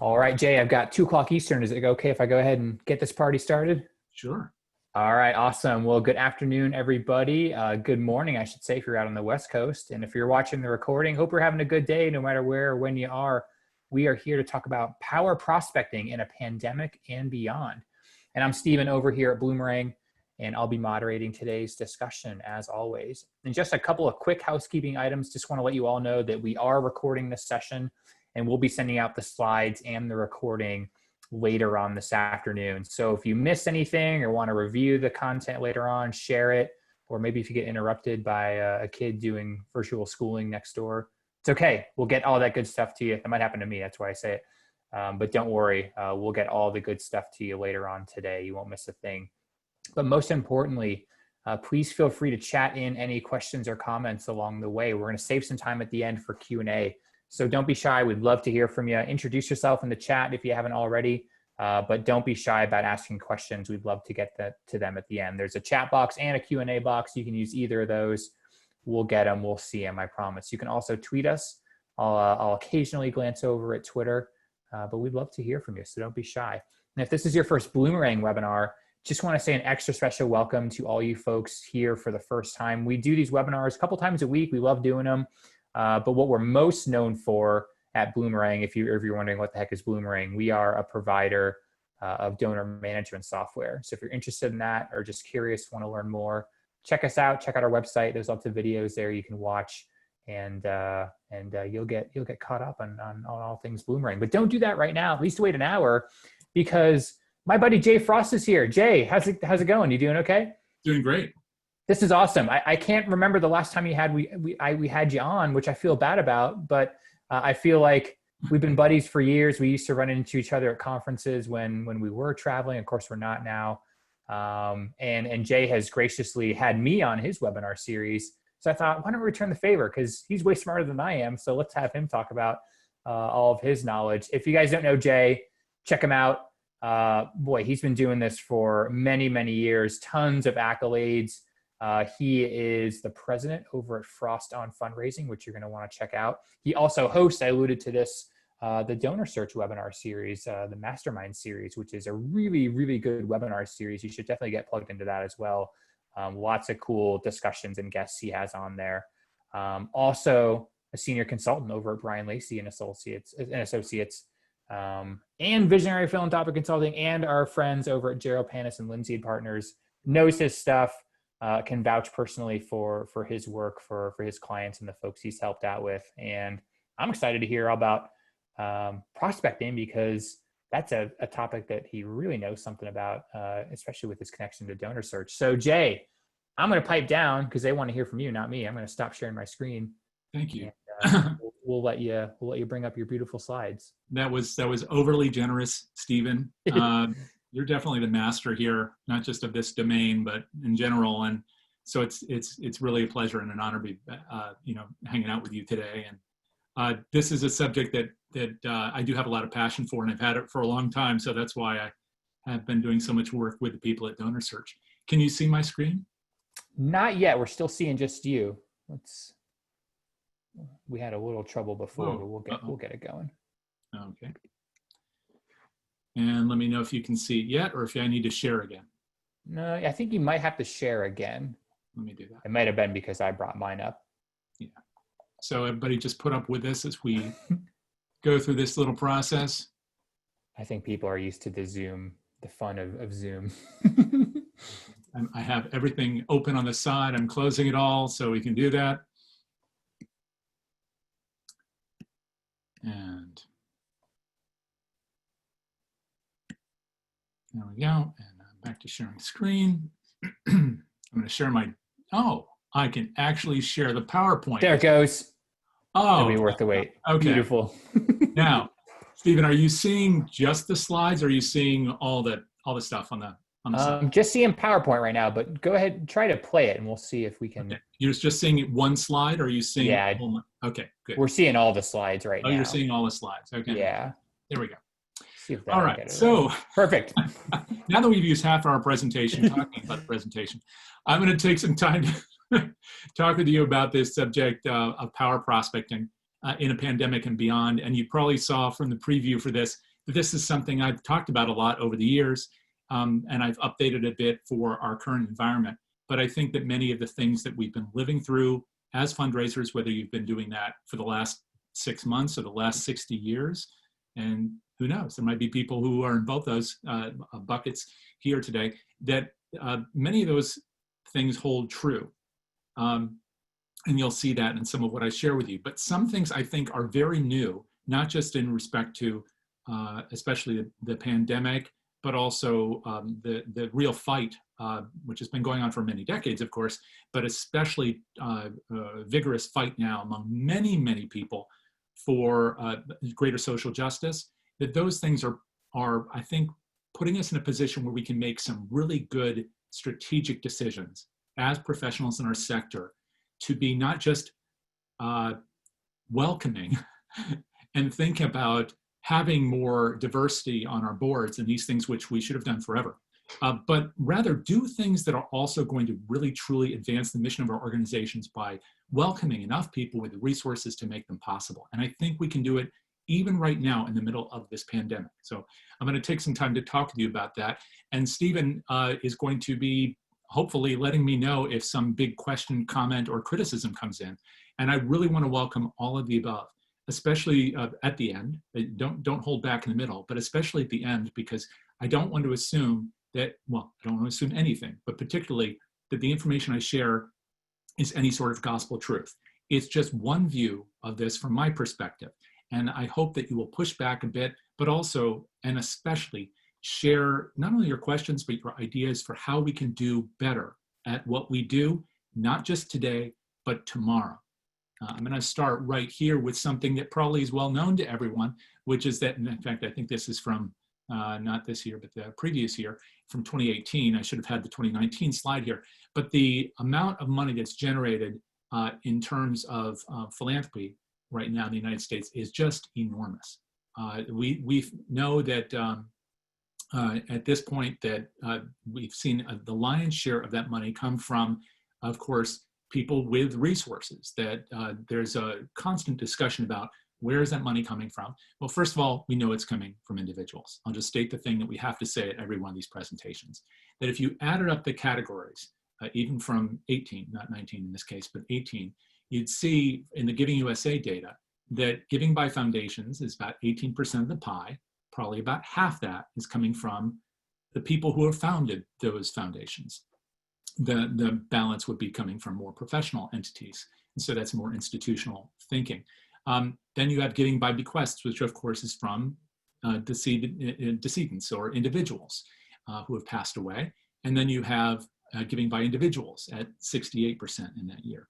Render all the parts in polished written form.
All right, Jay, I've got 2 o'clock Eastern. Is it okay if I go ahead and get this party started? Sure. All right, awesome. Well, good afternoon, everybody. Good morning, I should say, if you're out on the West Coast. And if you're watching the recording, hope you're having a good day no matter where or when you are. We are here to talk about power prospecting in a pandemic and beyond. And I'm Steven over here at Bloomerang, and I'll be moderating today's discussion as always. And just a couple of quick housekeeping items. Just want to let you all know that we are recording this session, and we'll be sending out the slides and the recording later on this afternoon. So if you miss anything or want to review the content later on, share it, or maybe if you get interrupted by a kid doing virtual schooling next door, it's okay. We'll get all that good stuff to you. That might happen to me. That's why I say it. But don't worry. We'll get all the good stuff to you later on today. You won't miss a thing. But most importantly, please feel free to chat in any questions or comments along the way. We're going to save some time at the end for Q&A. So don't be shy. We'd love to hear from you. Introduce yourself in the chat if you haven't already, but don't be shy about asking questions. We'd love to get to them at the end. There's a chat box and a Q&A box. You can use either of those. We'll get them. We'll see them, I promise. You can also tweet us. I'll occasionally glance over at Twitter, but we'd love to hear from you, so don't be shy. And if this is your first Bloomerang webinar, just want to say an extra special welcome to all you folks here for the first time. We do these webinars a couple times a week. We love doing them. But what we're most known for at Bloomerang, if you're wondering what the heck is Bloomerang, we are a provider of donor management software. So if you're interested in that or just curious, want to learn more, check us out. Check out our website. There's lots of videos there you can watch, and you'll get caught up on all things Bloomerang. But don't do that right now. At least wait an hour, because my buddy Jay Frost is here. Jay, how's it going? You doing okay? Doing great. This is awesome. I can't remember the last time we had you on, which I feel bad about, but I feel like we've been buddies for years. We used to run into each other at conferences when we were traveling. Of course, we're not now. And Jay has graciously had me on his webinar series. So I thought, why don't we return the favor? Because he's way smarter than I am. So let's have him talk about all of his knowledge. If you guys don't know Jay, check him out. Boy, he's been doing this for many, many years. Tons of accolades. He is the president over at Frost on Fundraising, which you're going to want to check out. He also hosts, I alluded to this, the Donor Search webinar series, the Mastermind series, which is a really, really good webinar series. You should definitely get plugged into that as well. Lots of cool discussions and guests he has on there. Also a senior consultant over at Brian Lacey and Associates, and visionary philanthropic consulting, and our friends over at Gerald Panis and Lindsay and Partners, knows his stuff. Can vouch personally for his work, for his clients and the folks he's helped out with. And I'm excited to hear about prospecting, because that's a topic that he really knows something about, especially with his connection to donor search. So Jay, I'm going to pipe down because they want to hear from you, not me. I'm going to stop sharing my screen. Thank you. And, we'll let you bring up your beautiful slides. That was overly generous, Stephen. You're definitely the master here, not just of this domain, but in general. And so it's really a pleasure and an honor to be, hanging out with you today. And this is a subject that I do have a lot of passion for, and I've had it for a long time. So that's why I have been doing so much work with the people at Donor Search. Can you see my screen? Not yet. We're still seeing just you. We had a little trouble before, but we'll get it going. Okay. And let me know if you can see it yet, or if I need to share again. No, I think you might have to share again. Let me do that. It might have been because I brought mine up. Yeah. So everybody just put up with this as we go through this little process. I think people are used to the fun of Zoom. I have everything open on the side. I'm closing it all so we can do that. And there we go. And I'm back to sharing screen. I'm going to share I can actually share the PowerPoint. There it goes. Oh, it'll be worth the wait. Okay. Beautiful. Now, Stephen, are you seeing just the slides, or are you seeing all the stuff on the side? Just seeing PowerPoint right now, but go ahead and try to play it, and we'll see if we can. Okay. You're just seeing one slide, or are you seeing? Yeah. Okay, good. We're seeing all the slides right now. Oh, you're seeing all the slides. Okay. Yeah. There we go. See if all right. So perfect. Now that we've used half our presentation talking about the presentation, I'm going to take some time to talk with you about this subject of power prospecting. in a pandemic and beyond. And you probably saw from the preview for this, that this is something I've talked about a lot over the years, and I've updated a bit for our current environment. But I think that many of the things that we've been living through as fundraisers, whether you've been doing that for the last 6 months or the last 60 years, and who knows, there might be people who are in both those buckets here today, that many of those things hold true. And you'll see that in some of what I share with you. But some things I think are very new, not just in respect to especially the pandemic, but also the real fight, which has been going on for many decades, of course, but especially vigorous fight now among many, many people for greater social justice, that those things are, I think, putting us in a position where we can make some really good strategic decisions as professionals in our sector to be not just welcoming and think about having more diversity on our boards and these things which we should have done forever, but rather do things that are also going to really truly advance the mission of our organizations by welcoming enough people with the resources to make them possible. And I think we can do it even right now in the middle of this pandemic. So I'm going to take some time to talk with you about that. And Stephen is going to be hopefully letting me know if some big question, comment, or criticism comes in. And I really want to welcome all of the above, especially at the end. Don't hold back in the middle, but especially at the end, because I don't want to assume that, well, I don't want to assume anything, but particularly that the information I share is any sort of gospel truth. It's just one view of this from my perspective. And I hope that you will push back a bit, but also, and especially, share not only your questions, but your ideas for how we can do better at what we do, not just today, but tomorrow. I'm going to start right here with something that probably is well known to everyone, which is that, in fact, I think this is from not this year, but the previous year, from 2018. I should have had the 2019 slide here. But the amount of money that's generated in terms of philanthropy right now in the United States is just enormous. We know that at this point that we've seen the lion's share of that money come from, of course, people with resources, that there's a constant discussion about where is that money coming from? Well, first of all, we know it's coming from individuals. I'll just state the thing that we have to say at every one of these presentations, that if you added up the categories, even from 18, not 19 in this case, but 18, you'd see in the Giving USA data that giving by foundations is about 18% of the pie. Probably about half that is coming from the people who have founded those foundations. The balance would be coming from more professional entities. And so that's more institutional thinking. Then you have giving by bequests, which of course is from decedents or individuals who have passed away. And then you have giving by individuals at 68% in that year.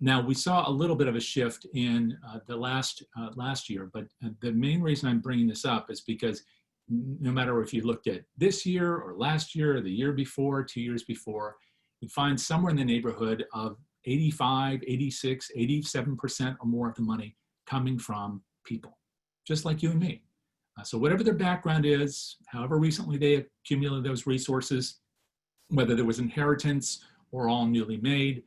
Now we saw a little bit of a shift in the last year, but the main reason I'm bringing this up is because no matter if you looked at this year or last year or the year before, 2 years before, you find somewhere in the neighborhood of 85, 86, 87% or more of the money coming from people, just like you and me. So whatever their background is, however recently they accumulated those resources, whether there was inheritance or all newly made,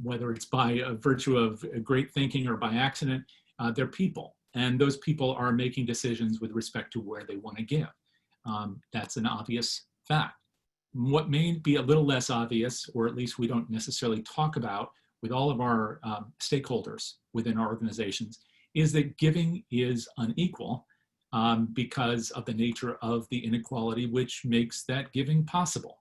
whether it's by virtue of great thinking or by accident, they're people. And those people are making decisions with respect to where they want to give. That's an obvious fact. What may be a little less obvious, or at least we don't necessarily talk about with all of our stakeholders within our organizations, is that giving is unequal because of the nature of the inequality which makes that giving possible.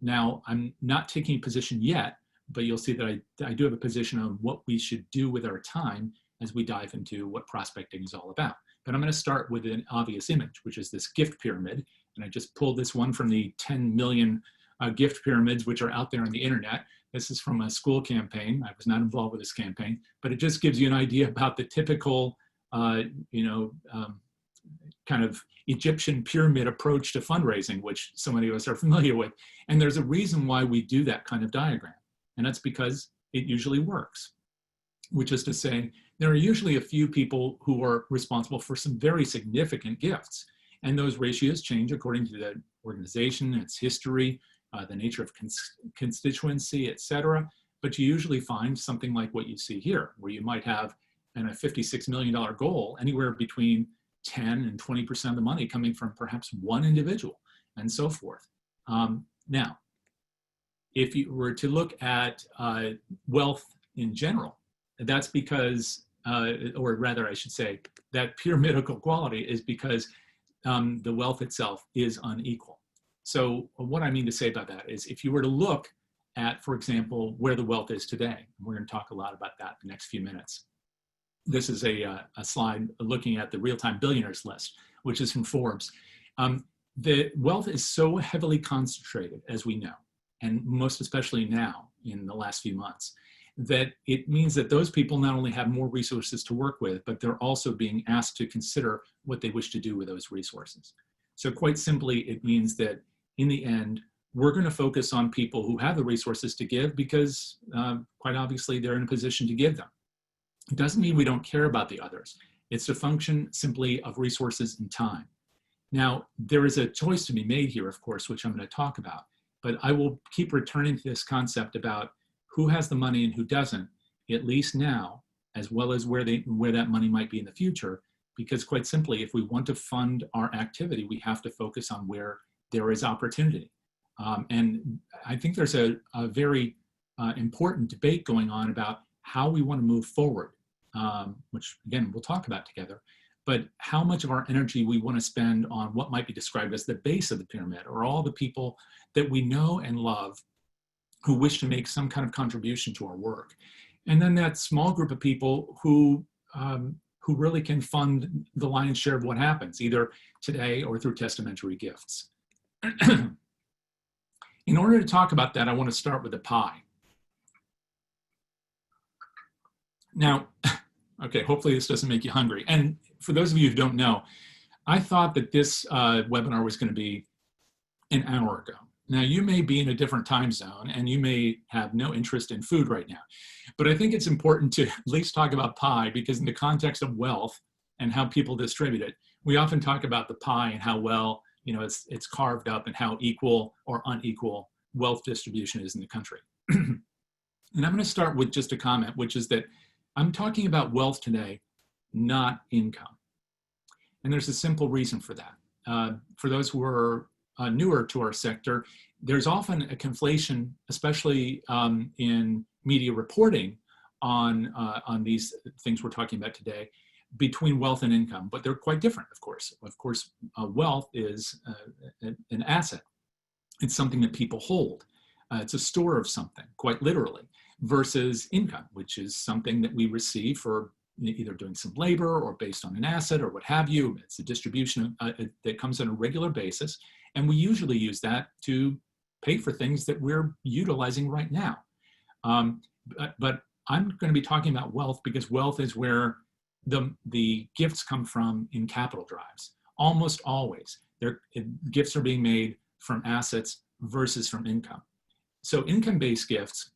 Now, I'm not taking a position yet, but you'll see that I do have a position on what we should do with our time as we dive into what prospecting is all about. But I'm going to start with an obvious image, which is this gift pyramid. And I just pulled this one from the 10 million gift pyramids which are out there on the internet. This is from a school campaign. I was not involved with this campaign, but it just gives you an idea about the typical, kind of Egyptian pyramid approach to fundraising, which so many of us are familiar with. And there's a reason why we do that kind of diagram. And that's because it usually works, which is to say, there are usually a few people who are responsible for some very significant gifts. And those ratios change according to the organization, its history, the nature of constituency, et cetera. But you usually find something like what you see here, where you might have and a $56 million goal, anywhere between 10 and 20% of the money coming from perhaps one individual, and so forth. Now, if you were to look at wealth in general, that's because, or rather I should say, that pyramidal quality is because the wealth itself is unequal. So what I mean to say about that is, if you were to look at, for example, where the wealth is today, and we're going to talk a lot about that in the next few minutes. This is a slide looking at the real-time billionaires list, which is from Forbes. The wealth is so heavily concentrated, as we know, and most especially now in the last few months, that it means that those people not only have more resources to work with, but they're also being asked to consider what they wish to do with those resources. So quite simply, it means that in the end, we're going to focus on people who have the resources to give because quite obviously they're in a position to give them. It doesn't mean we don't care about the others. It's a function simply of resources and time. Now, there is a choice to be made here, of course, which I'm going to talk about, but I will keep returning to this concept about who has the money and who doesn't, at least now, as well as where that money might be in the future, because quite simply, if we want to fund our activity, we have to focus on where there is opportunity. And I think there's a very important debate going on about how we want to move forward, which again, we'll talk about together, but how much of our energy we want to spend on what might be described as the base of the pyramid, or all the people that we know and love who wish to make some kind of contribution to our work. And then that small group of people who really can fund the lion's share of what happens, either today or through testamentary gifts. In order to talk about that, I want to start with the pie. Now, okay, hopefully this doesn't make you hungry. And for those of you who don't know, I thought that this webinar was going to be an hour ago. Now, you may be in a different time zone and you may have no interest in food right now, but I think it's important to at least talk about pie, because in the context of wealth and how people distribute it, we often talk about the pie and how well, you know, it's carved up and how equal or unequal wealth distribution is in the country. And I'm going to start with just a comment, which is that I'm talking about wealth today, not income. And there's a simple reason for that. For those who are newer to our sector, there's often a conflation, especially in media reporting on these things we're talking about today, between wealth and income, but they're quite different, of course. Of course, wealth is an asset. It's something that people hold. It's a store of something, quite literally, versus income, which is something that we receive for either doing some labor or based on an asset or what have you. It's a distribution that comes on a regular basis, and we usually use that to pay for things that we're utilizing right now. But I'm going to be talking about wealth because wealth is where the gifts come from in capital drives. Almost always, gifts are being made from assets versus from income. So income-based gifts,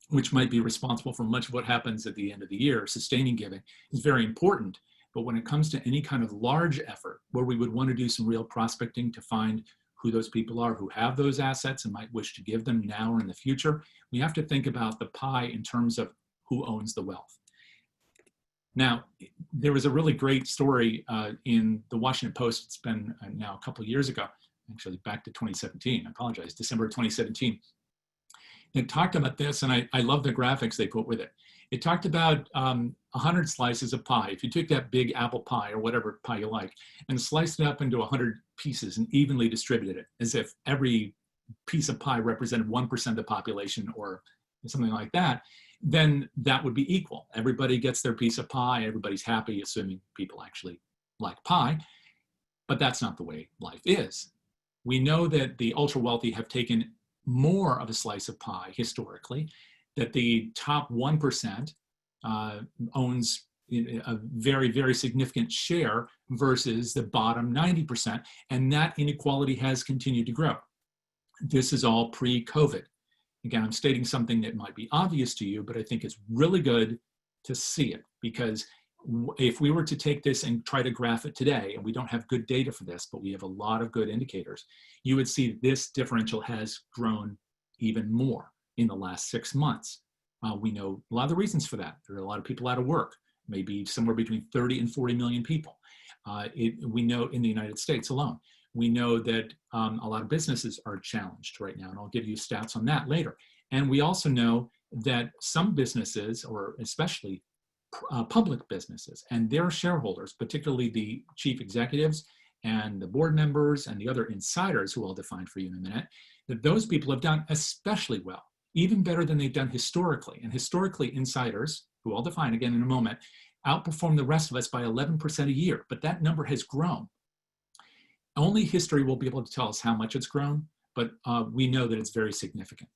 which might be responsible for much of what happens at the end of the year, sustaining giving, is very important. But when it comes to any kind of large effort where we would want to do some real prospecting to find who those people are who have those assets and might wish to give them now or in the future, we have to think about the pie in terms of who owns the wealth. Now, there was a really great story in the Washington Post. It's been now a couple of years ago, actually back to 2017. I apologize, December 2017. It talked about this, and I love the graphics they put with it. It talked about 100 slices of pie. If you took that big apple pie or whatever pie you like and sliced it up into 100 pieces and evenly distributed it, as if every piece of pie represented 1% of the population or something like that, then that would be equal. Everybody gets their piece of pie. Everybody's happy, assuming people actually like pie. But that's not the way life is. We know that the ultra wealthy have taken more of a slice of pie historically, that the top 1% owns a very, very significant share versus the bottom 90%, and that inequality has continued to grow. This is all pre-COVID. Again, I'm stating something that might be obvious to you, but I think it's really good to see it, because if we were to take this and try to graph it today, and we don't have good data for this, but we have a lot of good indicators, you would see this differential has grown even more in the last 6 months. We know a lot of the reasons for that. There are a lot of people out of work. maybe somewhere between 30 and 40 million people. We know in the United States alone. We know that a lot of businesses are challenged right now, and I'll give you stats on that later. And we also know that some businesses, or especially public businesses and their shareholders, particularly the chief executives and the board members and the other insiders, who I'll define for you in a minute, that those people have done especially well, even better than they've done historically. And historically, insiders, who I'll define again in a moment, outperform the rest of us by 11% a year, but that number has grown. Only history will be able to tell us how much it's grown, but we know that it's very significant.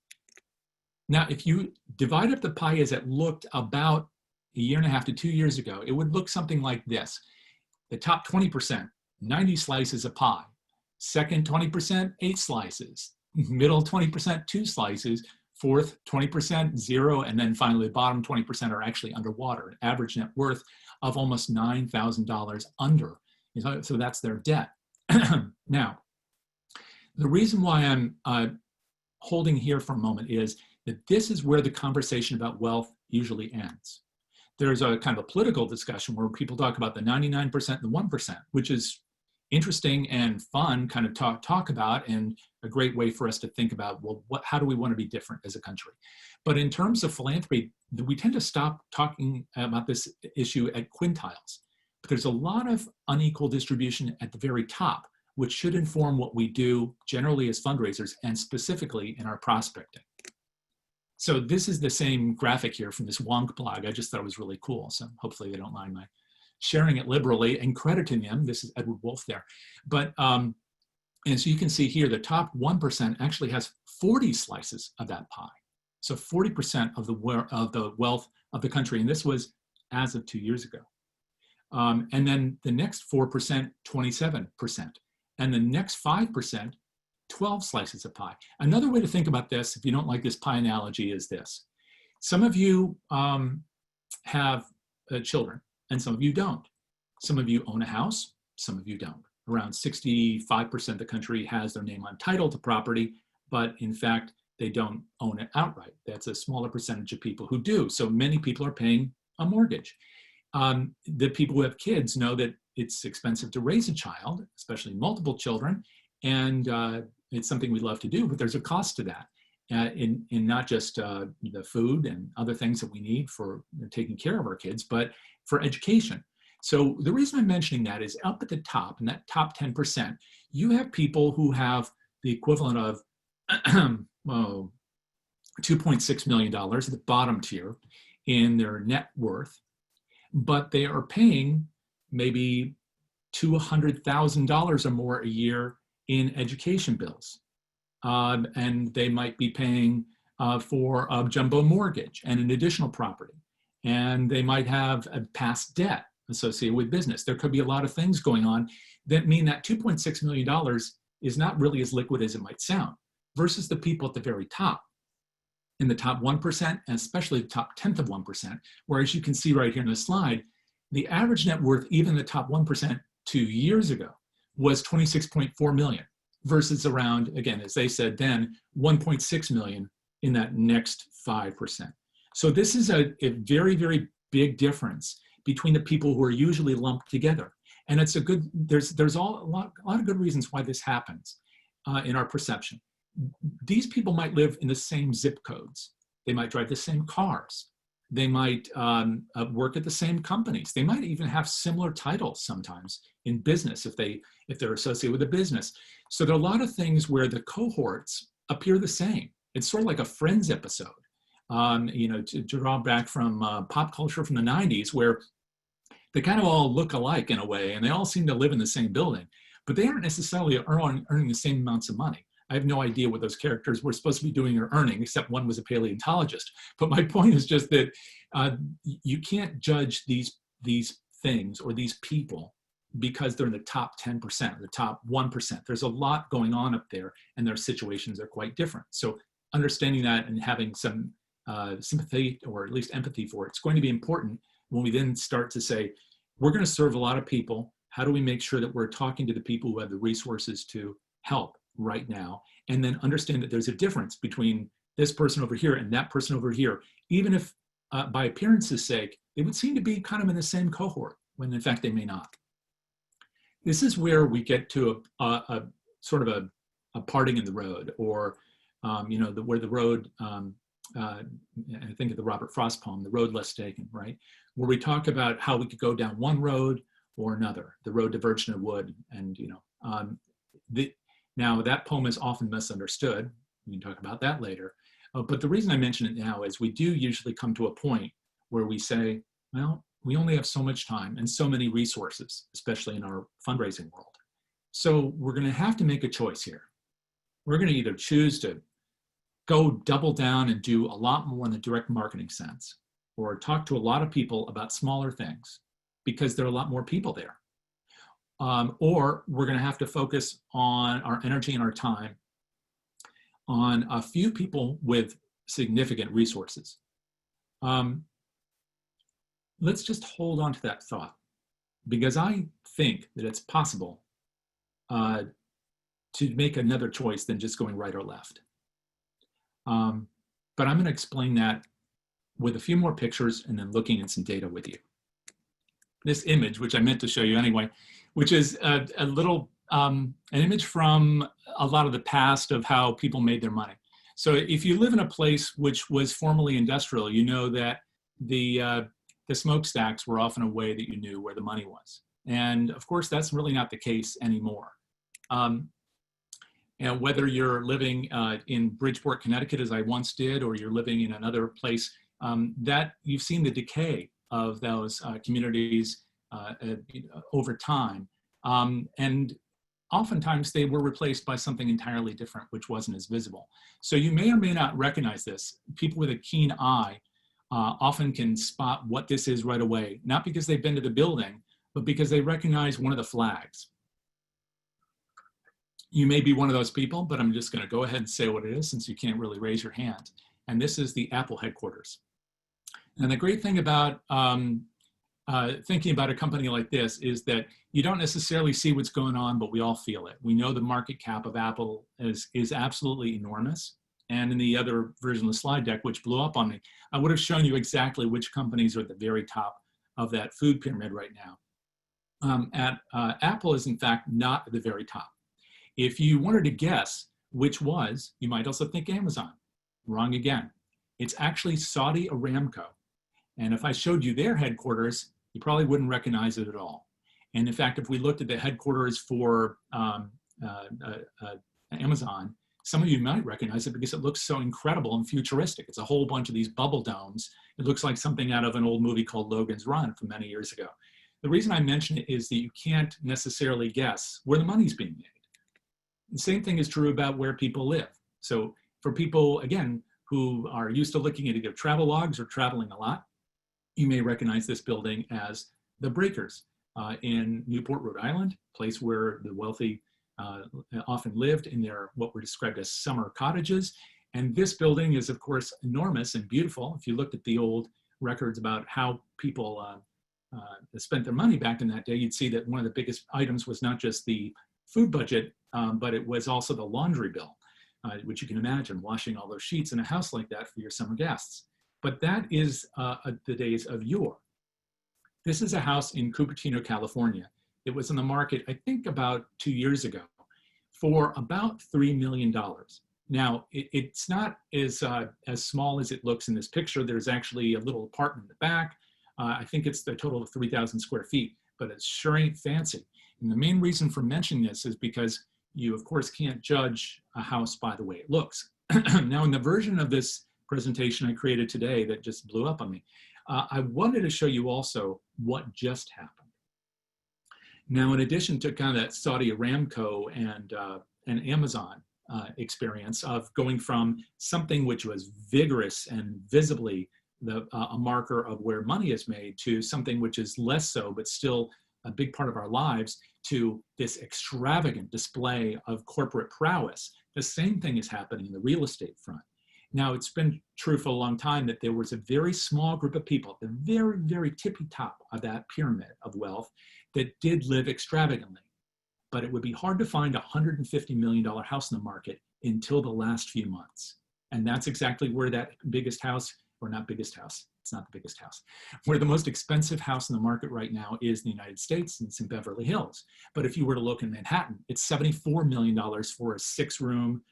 Now, if you divide up the pie as it looked about a year and a half to 2 years ago, it would look something like this. The top 20%, 90 slices of pie. Second 20%, 8 slices. Middle 20%, 2 slices. Fourth 20%, 0. And then finally, the bottom 20% are actually underwater, an average net worth of almost $9,000 under. So that's their debt. Now, the reason why I'm holding here for a moment is that this is where the conversation about wealth usually ends. There's a kind of a political discussion where people talk about the 99% and the 1%, which is interesting and fun kind of talk about, and a great way for us to think about, well, how do we want to be different as a country? But in terms of philanthropy, we tend to stop talking about this issue at quintiles. But there's a lot of unequal distribution at the very top, which should inform what we do generally as fundraisers and specifically in our prospecting. So this is the same graphic here from this Wonk blog. I just thought it was really cool. So hopefully they don't mind my sharing it liberally and crediting them. This is Edward Wolf there. But, and so you can see here, the top 1% actually has 40 slices of that pie. So 40% of the wealth of the country. And this was as of 2 years ago. And then the next 4%, 27%. And the next 5%, 12 slices of pie. Another way to think about this, if you don't like this pie analogy, is this. Some of you have children, and some of you don't. Some of you own a house, some of you don't. Around 65% of the country has their name on title to property, but in fact, they don't own it outright. That's a smaller percentage of people who do. So many people are paying a mortgage. The people who have kids know that it's expensive to raise a child, especially multiple children, and it's something we love to do, but there's a cost to that in not just the food and other things that we need for taking care of our kids, but for education. So the reason I'm mentioning that is up at the top, in that top 10%, you have people who have the equivalent of $2.6 million at the bottom tier in their net worth, but they are paying maybe $200,000 or more a year in education bills. And they might be paying for a jumbo mortgage and an additional property. And they might have a past debt associated with business. There could be a lot of things going on that mean that $2.6 million is not really as liquid as it might sound, versus the people at the very top. In the top 1%, and especially the top 10th of 1%, where, as you can see right here in the slide, the average net worth, even the top 1% 2 years ago, was 26.4 million, versus around, again, as they said then, 1.6 million in that next 5%. So this is a very, very big difference between the people who are usually lumped together. And it's a good, there's a lot of good reasons why this happens in our perception. These people might live in the same zip codes. They might drive the same cars. They might work at the same companies. They might even have similar titles sometimes in business if they're associated with a business. So there are a lot of things where the cohorts appear the same. It's sort of like a Friends episode, to draw back from pop culture from the 90s, where they kind of all look alike in a way, and they all seem to live in the same building, but they aren't necessarily earning the same amounts of money. I have no idea what those characters were supposed to be doing or earning, except one was a paleontologist. But my point is just that you can't judge these things or these people because they're in the top 10%, the top 1%. There's a lot going on up there, and their situations are quite different. So understanding that and having some sympathy, or at least empathy for it's going to be important when we then start to say, we're going to serve a lot of people. How do we make sure that we're talking to the people who have the resources to help right now, and then understand that there's a difference between this person over here and that person over here, even if by appearance's sake, they would seem to be kind of in the same cohort, when in fact they may not. This is where we get to a sort of a parting in the road, or where the road, I think of the Robert Frost poem, The Road Less Taken, right? Where we talk about how we could go down one road or another, the road to virgin wood. And, now that poem is often misunderstood. We can talk about that later. But the reason I mention it now is we do usually come to a point where we say, well, we only have so much time and so many resources, especially in our fundraising world. So we're going to have to make a choice here. We're going to either choose to go double down and do a lot more in the direct marketing sense, or talk to a lot of people about smaller things because there are a lot more people there. Or we're going to have to focus on our energy and our time on a few people with significant resources. Let's just hold on to that thought, because I think that it's possible to make another choice than just going right or left. But I'm going to explain that with a few more pictures and then looking at some data with you. This image, which I meant to show you anyway, which is a little, an image from a lot of the past of how people made their money. So if you live in a place which was formerly industrial, you know that the smokestacks were often a way that you knew where the money was. And of course, that's really not the case anymore. And whether you're living in Bridgeport, Connecticut, as I once did, or you're living in another place, that you've seen the decay of those communities over time. And oftentimes they were replaced by something entirely different, which wasn't as visible. So you may or may not recognize this. People with a keen eye often can spot what this is right away, not because they've been to the building, but because they recognize one of the flags. You may be one of those people, but I'm just going to go ahead and say what it is since you can't really raise your hand. And this is the Apple headquarters. And the great thing about thinking about a company like this is that you don't necessarily see what's going on, but we all feel it. We know the market cap of Apple is absolutely enormous. And in the other version of the slide deck, which blew up on me, I would have shown you exactly which companies are at the very top of that food pyramid right now. Apple is in fact not at the very top. If you wanted to guess which was, you might also think Amazon. Wrong again. It's actually Saudi Aramco. And if I showed you their headquarters, you probably wouldn't recognize it at all. And in fact, if we looked at the headquarters for Amazon, some of you might recognize it because it looks so incredible and futuristic. It's a whole bunch of these bubble domes. It looks like something out of an old movie called Logan's Run from many years ago. The reason I mention it is that you can't necessarily guess where the money's being made. The same thing is true about where people live. So for people, again, who are used to looking at either travel logs or traveling a lot, you may recognize this building as the Breakers in Newport, Rhode Island, place where the wealthy often lived in their what were described as summer cottages. And this building is, of course, enormous and beautiful. If you looked at the old records about how people spent their money back in that day, you'd see that one of the biggest items was not just the food budget, but it was also the laundry bill, which you can imagine washing all those sheets in a house like that for your summer guests. But that is the days of yore. This is a house in Cupertino, California. It was on the market, I think, about 2 years ago for about $3 million. Now, it's not as small as it looks in this picture. There's actually a little apartment in the back. I think it's the total of 3,000 square feet, but it sure ain't fancy. And the main reason for mentioning this is because you, of course, can't judge a house by the way it looks. Now, in the version of this presentation I created today that just blew up on me, I wanted to show you also what just happened. Now, in addition to kind of that Saudi Aramco and Amazon experience of going from something which was vigorous and visibly a marker of where money is made to something which is less so, but still a big part of our lives, to this extravagant display of corporate prowess, the same thing is happening in the real estate front. Now, it's been true for a long time that there was a very small group of people at the very, very tippy top of that pyramid of wealth that did live extravagantly. But it would be hard to find a $150 million house in the market until the last few months. And that's exactly where that biggest house, or not biggest house, It's not the biggest house. Where the most expensive house in the market right now is the United States, and it's in Beverly Hills. But if you were to look in Manhattan, it's $74 million for a 6-room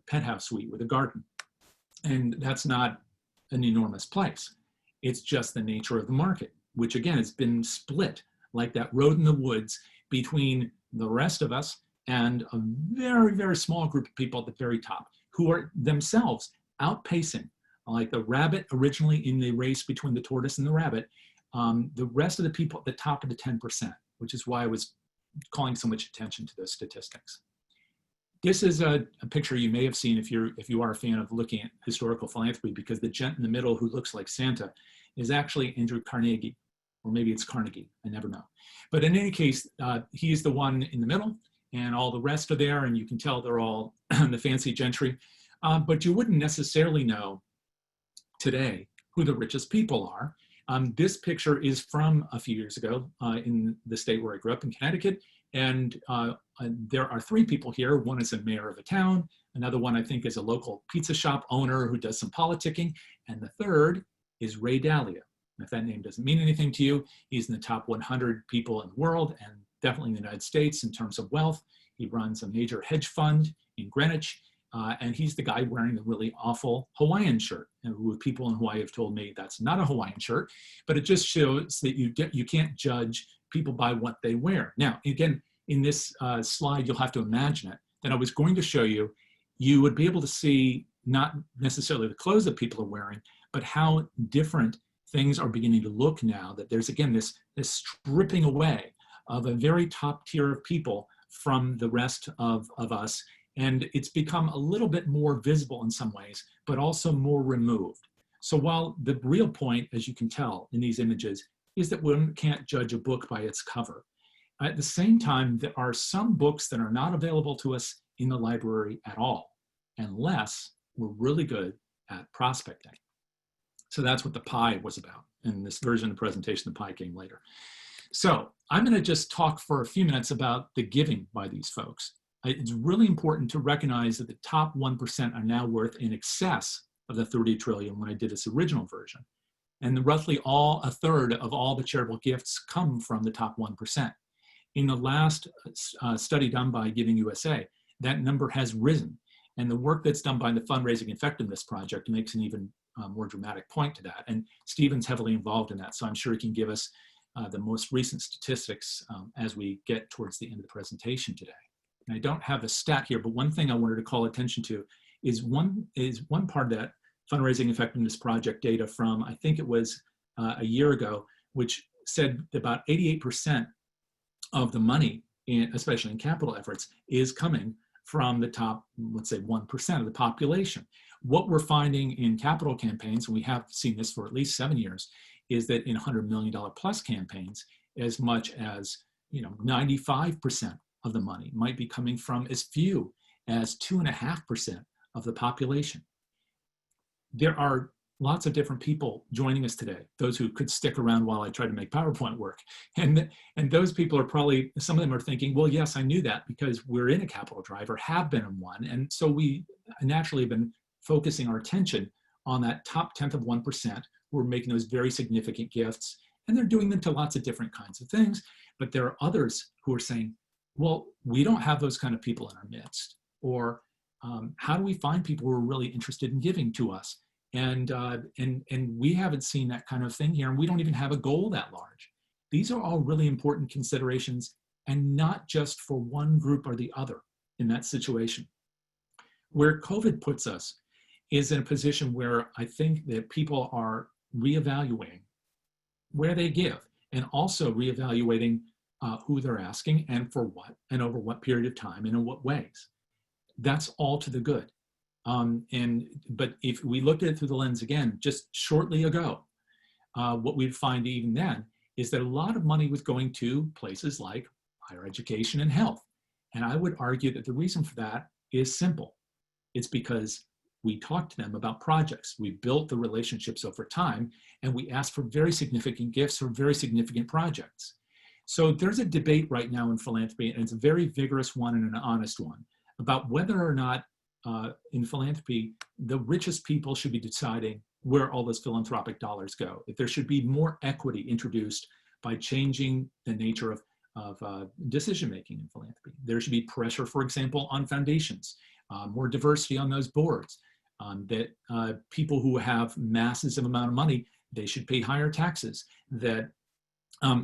penthouse suite with a garden. And that's not an enormous place. It's just the nature of the market, which again has been split like that road in the woods between the rest of us and a very, very small group of people at the very top who are themselves outpacing, like the rabbit originally in the race between the tortoise and the rabbit, the rest of the people at the top of the 10%, which is why I was calling so much attention to those statistics. This is a picture you may have seen if you are a fan of looking at historical philanthropy, because the gent in the middle who looks like Santa is actually Andrew Carnegie, or maybe it's Carnegie, I never know. But in any case, he's the one in the middle, and all the rest are there, and you can tell they're all the fancy gentry. But you wouldn't necessarily know today who the richest people are. This picture is from a few years ago in the state where I grew up in Connecticut. And there are 3 people here. One is a mayor of a town. Another one, I think, is a local pizza shop owner who does some politicking. And the third is Ray Dalio. If that name doesn't mean anything to you, he's in the top 100 people in the world, and definitely in the United States in terms of wealth. He runs a major hedge fund in Greenwich. And he's the guy wearing the really awful Hawaiian shirt. And people in Hawaii have told me that's not a Hawaiian shirt, but it just shows that you can't judge people by what they wear. Now, again, in this slide, you'll have to imagine it, that I was going to show you, you would be able to see not necessarily the clothes that people are wearing, but how different things are beginning to look now, that there's, again, this stripping away of a very top tier of people from the rest of us. And it's become a little bit more visible in some ways, but also more removed. So while the real point, as you can tell in these images, is that one can't judge a book by its cover. At the same time, there are some books that are not available to us in the library at all, unless we're really good at prospecting. So that's what the pie was about. In this version of the presentation, the pie came later. So I'm going to just talk for a few minutes about the giving by these folks. It's really important to recognize that the top 1% are now worth in excess of the 30 trillion when I did this original version. And roughly a third of all the charitable gifts come from the top 1%. In the last study done by Giving USA, that number has risen. And the work that's done by the Fundraising Effectiveness Project makes an even more dramatic point to that. And Stephen's heavily involved in that, so I'm sure he can give us the most recent statistics as we get towards the end of the presentation today. And I don't have a stat here, but one thing I wanted to call attention to is one part of that Fundraising Effectiveness Project data from, I think it was a year ago, which said about 88% of the money, especially in capital efforts, is coming from the top, let's say, 1% of the population. What we're finding in capital campaigns, and we have seen this for at least 7 years, is that in $100 million plus campaigns, as much as 95% of the money might be coming from as few as 2.5% of the population. There are lots of different people joining us today, those who could stick around while I try to make PowerPoint work. And those people are probably, some of them are thinking, well, yes, I knew that because we're in a capital drive or have been in one. And so we naturally have been focusing our attention on that top 10th of 1% who are making those very significant gifts. And they're doing them to lots of different kinds of things. But there are others who are saying, well, we don't have those kind of people in our midst. Or how do we find people who are really interested in giving to us? And we haven't seen that kind of thing here, and we don't even have a goal that large. These are all really important considerations, and not just for one group or the other in that situation. Where COVID puts us is in a position where I think that people are reevaluating where they give, and also reevaluating who they're asking and for what, and over what period of time, and in what ways. That's all to the good. But if we looked at it through the lens again, just shortly ago, what we'd find even then is that a lot of money was going to places like higher education and health. And I would argue that the reason for that is simple. It's because we talked to them about projects. We built the relationships over time, and we asked for very significant gifts for very significant projects. So there's a debate right now in philanthropy, and it's a very vigorous one and an honest one, about whether or not in philanthropy, the richest people should be deciding where all those philanthropic dollars go. If there should be more equity introduced by changing the nature of decision-making in philanthropy. There should be pressure, for example, on foundations, more diversity on those boards, that people who have massive amount of money, they should pay higher taxes, that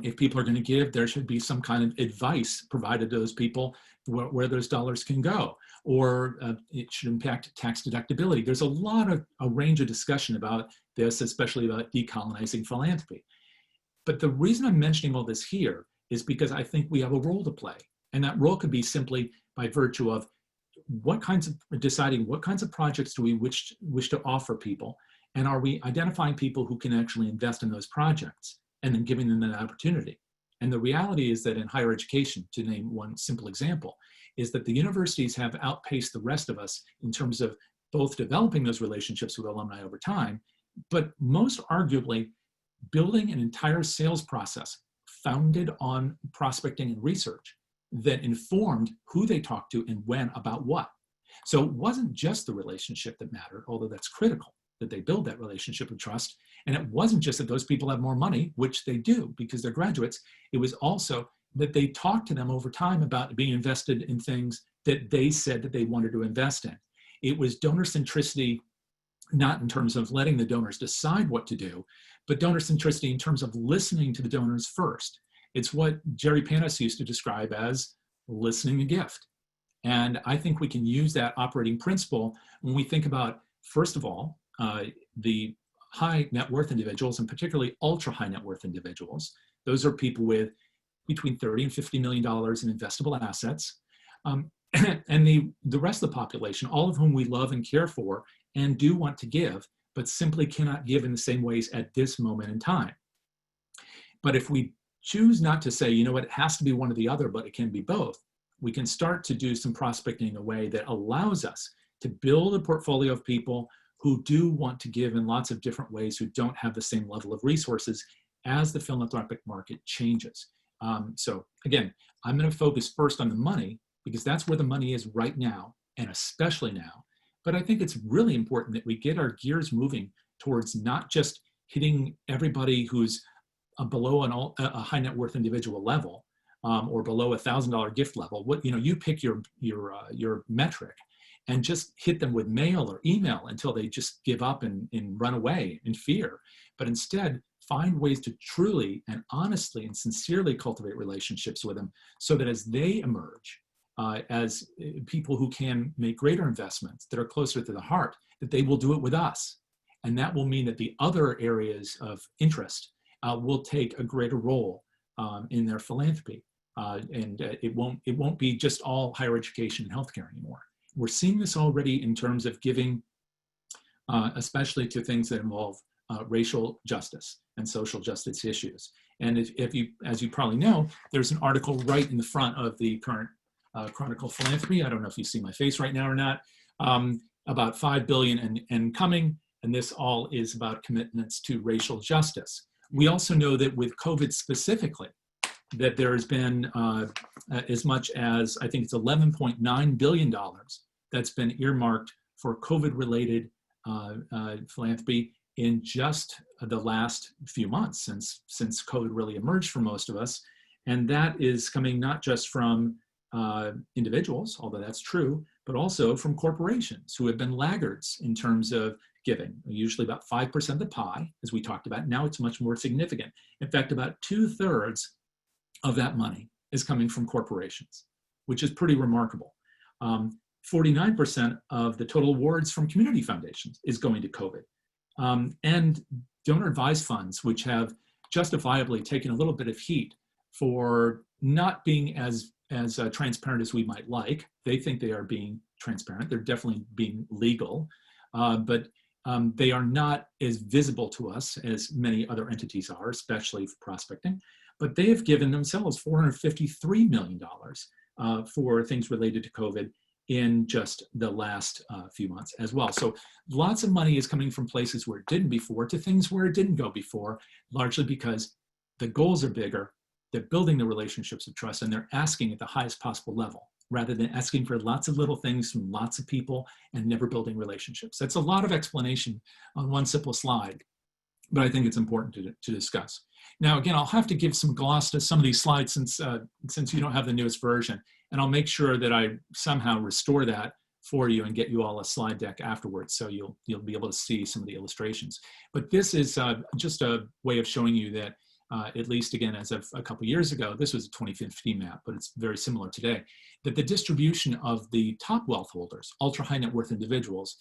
if people are going to give, there should be some kind of advice provided to those people where those dollars can go, or it should impact tax deductibility. There's a range of discussion about this, especially about decolonizing philanthropy. But the reason I'm mentioning all this here is because I think we have a role to play. And that role could be simply by virtue of deciding what kinds of projects do we wish to offer people, and are we identifying people who can actually invest in those projects, and then giving them that opportunity. And the reality is that in higher education, to name one simple example, is that the universities have outpaced the rest of us in terms of both developing those relationships with alumni over time, but most arguably building an entire sales process founded on prospecting and research that informed who they talked to and when about what. So it wasn't just the relationship that mattered, although that's critical, that they build that relationship of trust. And it wasn't just that those people have more money, which they do because they're graduates. It was also that they talked to them over time about being invested in things that they said that they wanted to invest in. It was donor centricity, not in terms of letting the donors decide what to do, but donor centricity in terms of listening to the donors first. It's what Jerry Panis used to describe as listening to gift. And I think we can use that operating principle when we think about, first of all, the high net worth individuals, and particularly ultra high net worth individuals. Those are people with between $30 and $50 million in investable assets. And the rest of the population, all of whom we love and care for and do want to give, but simply cannot give in the same ways at this moment in time. But if we choose not to say, you know what, it has to be one or the other, but it can be both, we can start to do some prospecting in a way that allows us to build a portfolio of people who do want to give in lots of different ways, who don't have the same level of resources as the philanthropic market changes. So again, I'm going to focus first on the money because that's where the money is right now, and especially now. But I think it's really important that we get our gears moving towards not just hitting everybody who's below a high net worth individual level, or below $1,000 gift level. You pick your metric, and just hit them with mail or email until they just give up and run away in fear. But instead, find ways to truly and honestly and sincerely cultivate relationships with them so that as they emerge as people who can make greater investments that are closer to the heart, that they will do it with us. And that will mean that the other areas of interest will take a greater role in their philanthropy. And it won't be just all higher education and healthcare anymore. We're seeing this already in terms of giving, especially to things that involve racial justice and social justice issues. And as you probably know, there's an article right in the front of the current Chronicle Philanthropy. I don't know if you see my face right now or not, about $5 billion and coming. And this all is about commitments to racial justice. We also know that with COVID specifically, that there has been as much as, I think it's $11.9 billion that's been earmarked for COVID-related philanthropy in just the last few months since COVID really emerged for most of us. And that is coming not just from individuals, although that's true, but also from corporations who have been laggards in terms of giving, usually about 5% of the pie, as we talked about. Now it's much more significant. In fact, about 2/3 of that money is coming from corporations, which is pretty remarkable. 49% of the total awards from community foundations is going to COVID. And donor advised funds, which have justifiably taken a little bit of heat for not being as transparent as we might like. They think they are being transparent. They're definitely being legal, but they are not as visible to us as many other entities are, especially for prospecting. But they have given themselves $453 million for things related to COVID in just the last few months as well. So lots of money is coming from places where it didn't before to things where it didn't go before, largely because the goals are bigger, they're building the relationships of trust, and they're asking at the highest possible level. rather than asking for lots of little things from lots of people and never building relationships. That's a lot of explanation on one simple slide, but I think it's important to discuss. Now, again, I'll have to give some gloss to some of these slides since you don't have the newest version, and I'll make sure that I somehow restore that for you and get you all a slide deck afterwards, so you'll be able to see some of the illustrations. But this is just a way of showing you that, at least again, as of a couple years ago, this was a 2015 map, but it's very similar today, that the distribution of the top wealth holders, ultra high net worth individuals,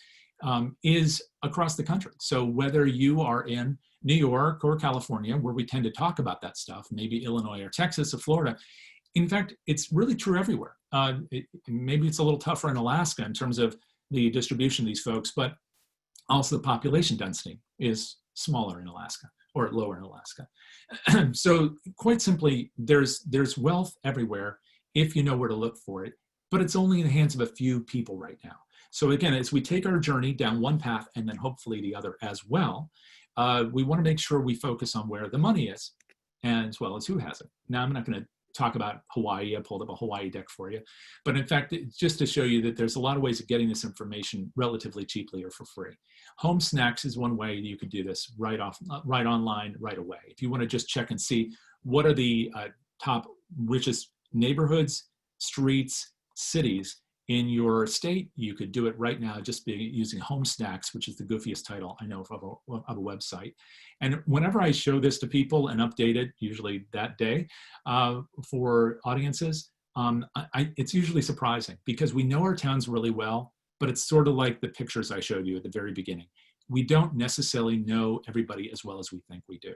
is across the country. So whether you are in New York or California, where we tend to talk about that stuff, maybe Illinois or Texas or Florida, in fact, it's really true everywhere. Maybe it's a little tougher in Alaska in terms of the distribution of these folks, but also the population density is smaller in Alaska, or lower in Alaska. So quite simply, there's wealth everywhere if you know where to look for it, but it's only in the hands of a few people right now. So again, as we take our journey down one path and then hopefully the other as well, we want to make sure we focus on where the money is, and as well as who has it. Now, I'm not going to talk about Hawaii. I pulled up a Hawaii deck for you. But in fact, just to show you that there's a lot of ways of getting this information relatively cheaply or for free. Home Snacks is one way you can do this right online, right away. If you want to just check and see what are the top richest neighborhoods, streets, cities in your state, you could do it right now just using Home Snacks, which is the goofiest title I know of a website. And whenever I show this to people and update it, usually that day, for audiences, it's usually surprising because we know our towns really well, but it's sort of like the pictures I showed you at the very beginning. We don't necessarily know everybody as well as we think we do.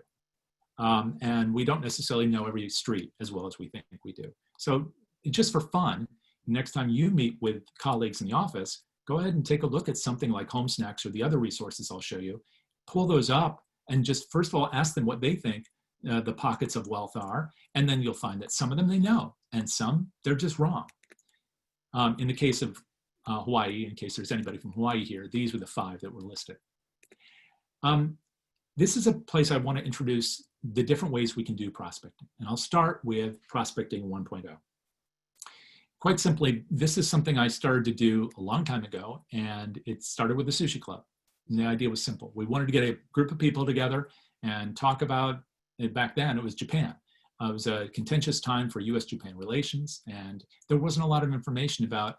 And we don't necessarily know every street as well as we think we do. So just for fun, next time you meet with colleagues in the office, go ahead and take a look at something like Home Snacks or the other resources I'll show you. Pull those up and just first of all ask them what they think the pockets of wealth are, and then you'll find that some of them they know, and some they're just wrong. In the case of Hawaii, in case there's anybody from Hawaii here, these were the 5 that were listed. This is a place I want to introduce the different ways we can do prospecting, and I'll start with prospecting 1.0. Quite simply, this is something I started to do a long time ago, and it started with the Sushi Club. And the idea was simple. We wanted to get a group of people together and talk about, back then it was Japan. It was a contentious time for US-Japan relations, and there wasn't a lot of information about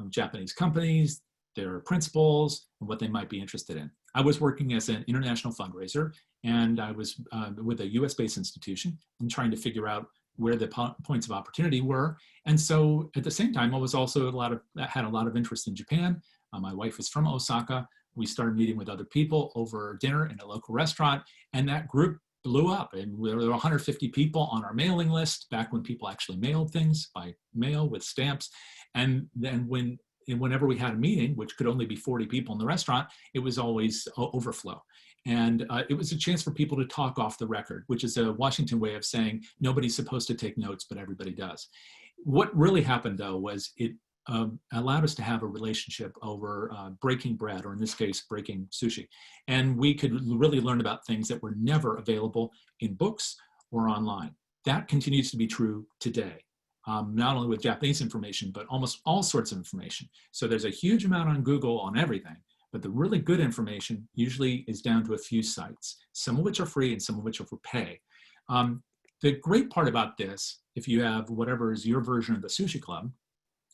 Japanese companies, their principles, and what they might be interested in. I was working as an international fundraiser, and I was with a US-based institution and trying to figure out where the points of opportunity were. And so at the same time, I was also had a lot of interest in Japan. My wife is from Osaka. We started meeting with other people over dinner in a local restaurant, and that group blew up. And there were 150 people on our mailing list back when people actually mailed things by mail with stamps. And then whenever we had a meeting, which could only be 40 people in the restaurant, it was always overflow. And it was a chance for people to talk off the record, which is a Washington way of saying nobody's supposed to take notes, but everybody does. What really happened, though, was it allowed us to have a relationship over breaking bread, or in this case, breaking sushi. And we could really learn about things that were never available in books or online. That continues to be true today, not only with Japanese information, but almost all sorts of information. So there's a huge amount on Google on everything. But the really good information usually is down to a few sites, some of which are free and some of which are for pay. The great part about this, if you have whatever is your version of the Sushi Club,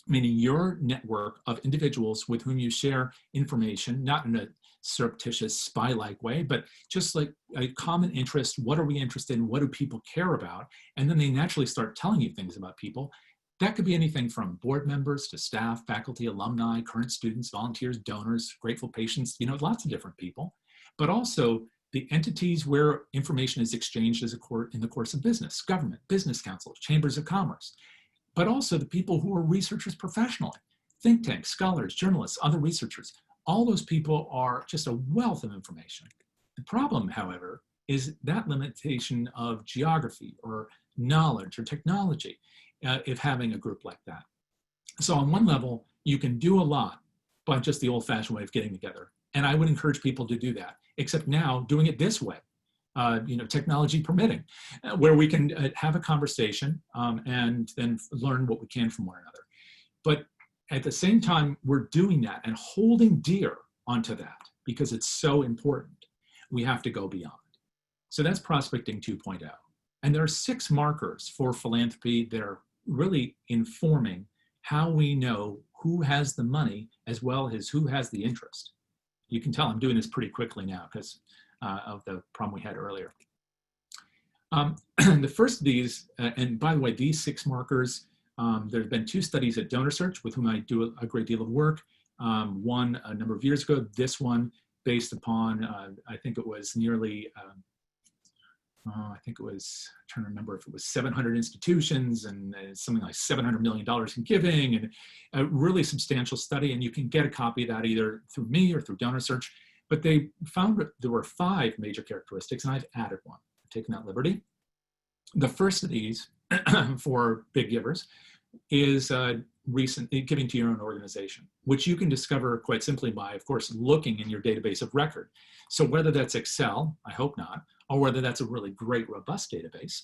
meaning your network of individuals with whom you share information, not in a surreptitious spy-like way, but just like a common interest. What are we interested in? What do people care about? And then they naturally start telling you things about people. That could be anything from board members to staff, faculty, alumni, current students, volunteers, donors, grateful patients, lots of different people, but also the entities where information is exchanged in the course of business, government, business councils, chambers of commerce, but also the people who are researchers professionally, think tanks, scholars, journalists, other researchers. All those people are just a wealth of information. The problem, however, is that limitation of geography or knowledge or technology. If having a group like that. So on one level, you can do a lot by just the old-fashioned way of getting together. And I would encourage people to do that, except now doing it this way, technology permitting, where we can have a conversation and then learn what we can from one another. But at the same time, we're doing that and holding dear onto that because it's so important. We have to go beyond. So that's prospecting 2.0. And there are 6 markers for philanthropy that are really informing how we know who has the money as well as who has the interest. You can tell I'm doing this pretty quickly now because of the problem we had earlier. The first of these, and by the way, these 6 markers, there have been 2 studies at Donor Search with whom I do a great deal of work. One a number of years ago, this one based upon, I think it was nearly, I think it was, I'm trying to remember if it was 700 institutions and something like $700 million in giving, and a really substantial study. And you can get a copy of that either through me or through Donor Search. But they found that there were 5 major characteristics, and I've added one. I've taken that liberty. The first of these for big givers is giving to your own organization, which you can discover quite simply by, of course, looking in your database of record. So whether that's Excel, I hope not, or whether that's a really great, robust database,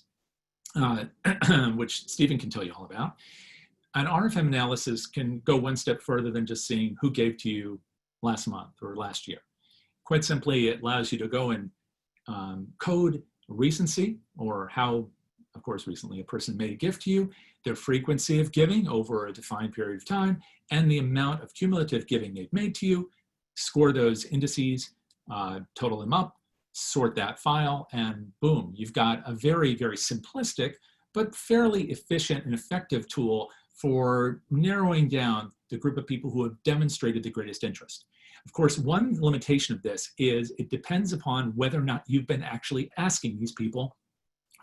which Stephen can tell you all about. An RFM analysis can go one step further than just seeing who gave to you last month or last year. Quite simply, it allows you to go and code recency, or how, of course, recently a person made a gift to you, their frequency of giving over a defined period of time, and the amount of cumulative giving they've made to you, score those indices, total them up, sort that file, and boom, you've got a very, very simplistic, but fairly efficient and effective tool for narrowing down the group of people who have demonstrated the greatest interest. Of course, one limitation of this is it depends upon whether or not you've been actually asking these people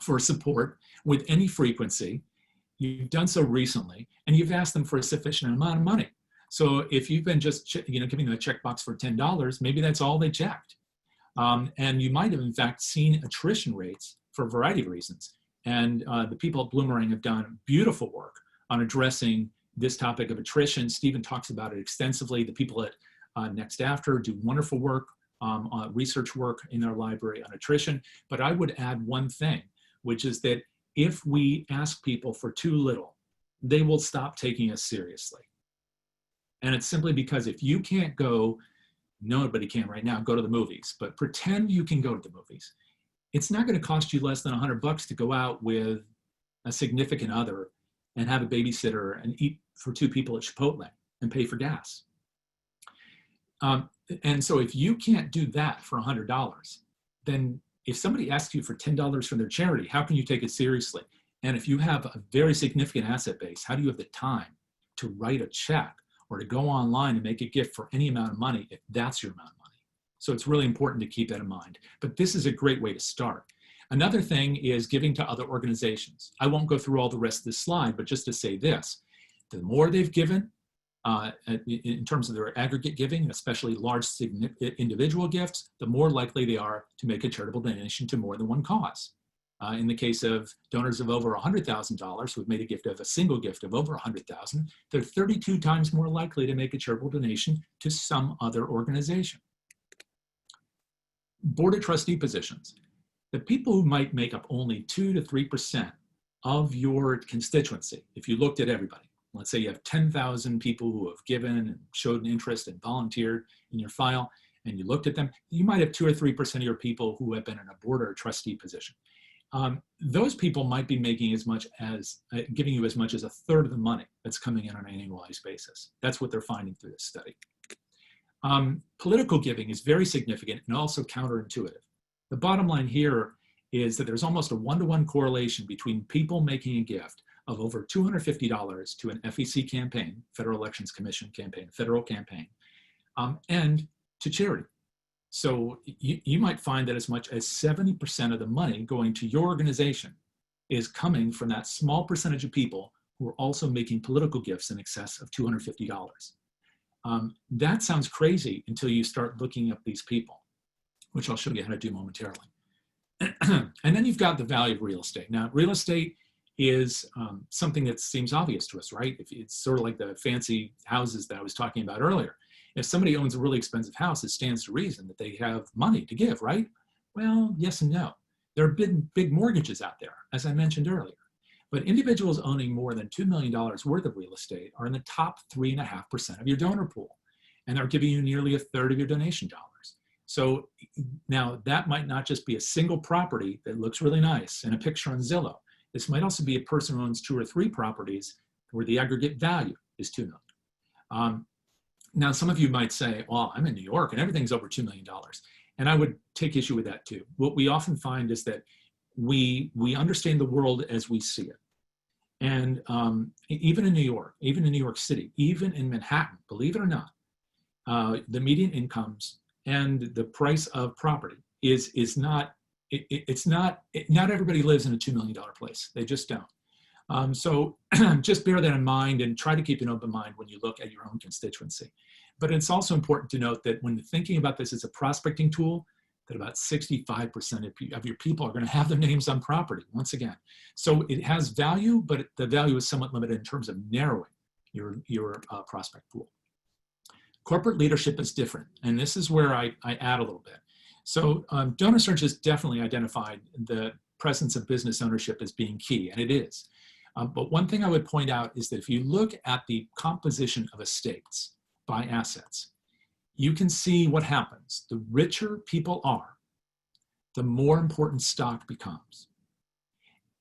for support with any frequency. You've done so recently, and you've asked them for a sufficient amount of money. So if you've been just giving them a checkbox for $10, maybe that's all they checked. And you might have, in fact, seen attrition rates for a variety of reasons. And the people at Bloomerang have done beautiful work on addressing this topic of attrition. Stephen talks about it extensively. The people at Next After do wonderful work, research work in their library on attrition. But I would add one thing, which is that if we ask people for too little, they will stop taking us seriously. And it's simply because if you can't go, nobody can right now, go to the movies, but pretend you can go to the movies. It's not going to cost you less than $100 to go out with a significant other and have a babysitter and eat for 2 people at Chipotle and pay for gas. And so if you can't do that for $100, then if somebody asks you for $10 from their charity, how can you take it seriously? And if you have a very significant asset base, how do you have the time to write a check or to go online and make a gift for any amount of money if that's your amount of money? So it's really important to keep that in mind. But this is a great way to start. Another thing is giving to other organizations. I won't go through all the rest of this slide, but just to say this, the more they've given in terms of their aggregate giving, especially large individual gifts, the more likely they are to make a charitable donation to more than one cause. In the case of donors of over $100,000 who've made a gift of a single gift of over $100,000, they're 32 times more likely to make a charitable donation to some other organization. Board of trustee positions. The people who might make up only 2 to 3% of your constituency, if you looked at everybody, let's say you have 10,000 people who have given and showed an interest and volunteered in your file, and you looked at them, you might have 2 or 3% of your people who have been in a board or a trustee position. Those people might be making as much as, giving you as much as 1/3 of the money that's coming in on an annualized basis. That's what they're finding through this study. Political giving is very significant and also counterintuitive. The bottom line here is that there's almost a 1-to-1 correlation between people making a gift of over $250 to an FEC campaign, Federal Elections Commission campaign, federal campaign, and to charity. So you might find that as much as 70% of the money going to your organization is coming from that small percentage of people who are also making political gifts in excess of $250. That sounds crazy until you start looking up these people, which I'll show you how to do momentarily. And then you've got the value of real estate. Now, real estate is something that seems obvious to us, right? It's sort of like the fancy houses that I was talking about earlier. If somebody owns a really expensive house, it stands to reason that they have money to give, right? Well, yes and no. There are big mortgages out there, as I mentioned earlier. But individuals owning more than $2 million worth of real estate are in the top 3.5% of your donor pool, and are giving you nearly a third of your donation dollars. So now that might not just be a single property that looks really nice and a picture on Zillow. This might also be a person who owns 2 or 3 properties where the aggregate value is $2 million. Now, some of you might say, well, I'm in New York and everything's over $2 million. And I would take issue with that too. What we often find is that we understand the world as we see it. And even in New York, even in New York City, even in Manhattan, believe it or not, the median incomes and the price of property is not, not everybody lives in a $2 million place. They just don't. So just bear that in mind and try to keep an open mind when you look at your own constituency. But it's also important to note that when thinking about this as a prospecting tool, that about 65% of your people are going to have their names on property, once again. So it has value, but the value is somewhat limited in terms of narrowing your prospect pool. Corporate leadership is different, and this is where I add a little bit. So donor search has definitely identified the presence of business ownership as being key, and it is. But one thing I would point out is that if you look at the composition of estates by assets, you can see what happens. The richer people are, the more important stock becomes.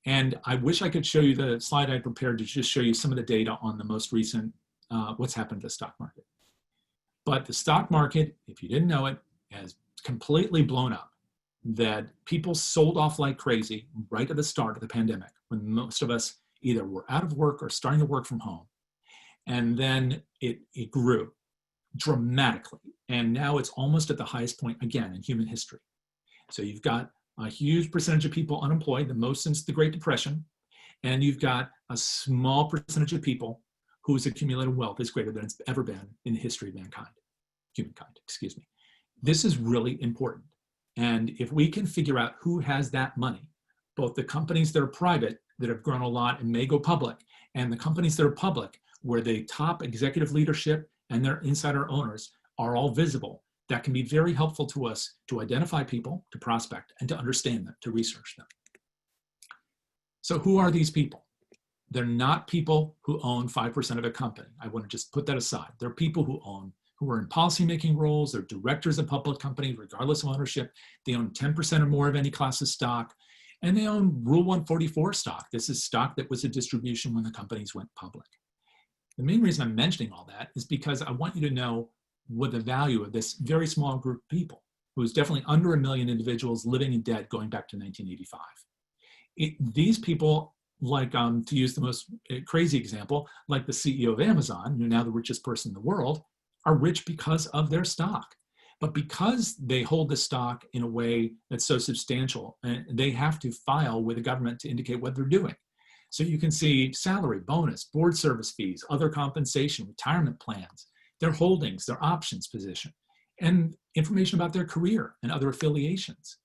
And I wish I could show you the slide I prepared to just show you some of the data on the most recent, what's happened to the stock market. But the stock market, if you didn't know it, has completely blown up. That people sold off like crazy right at the start of the pandemic, when most of us either were out of work or starting to work from home. And then it grew dramatically. And now it's almost at the highest point again in human history. So you've got a huge percentage of people unemployed, the most since the Great Depression. And you've got a small percentage of people whose accumulated wealth is greater than it's ever been in the history of humankind, excuse me. This is really important. And if we can figure out who has that money, both the companies that are private that have grown a lot and may go public, and the companies that are public where the top executive leadership and their insider owners are all visible, that can be very helpful to us to identify people, to prospect, and to understand them, to research them. So who are these people? They're not people who own 5% of a company. I want to just put that aside. They're people who are in policymaking roles. They're directors of public companies, regardless of ownership. They own 10% or more of any class of stock. And they own Rule 144 stock. This is stock that was a distribution when the companies went public. The main reason I'm mentioning all that is because I want you to know what the value of this very small group of people, who is definitely under 1 million individuals living in debt going back to 1985. These people, like to use the most crazy example, like the CEO of Amazon, who's now the richest person in the world, are rich because of their stock. But because they hold the stock in a way that's so substantial, they have to file with the government to indicate what they're doing. So you can see salary, bonus, board service fees, other compensation, retirement plans, their holdings, their options position, and information about their career and other affiliations.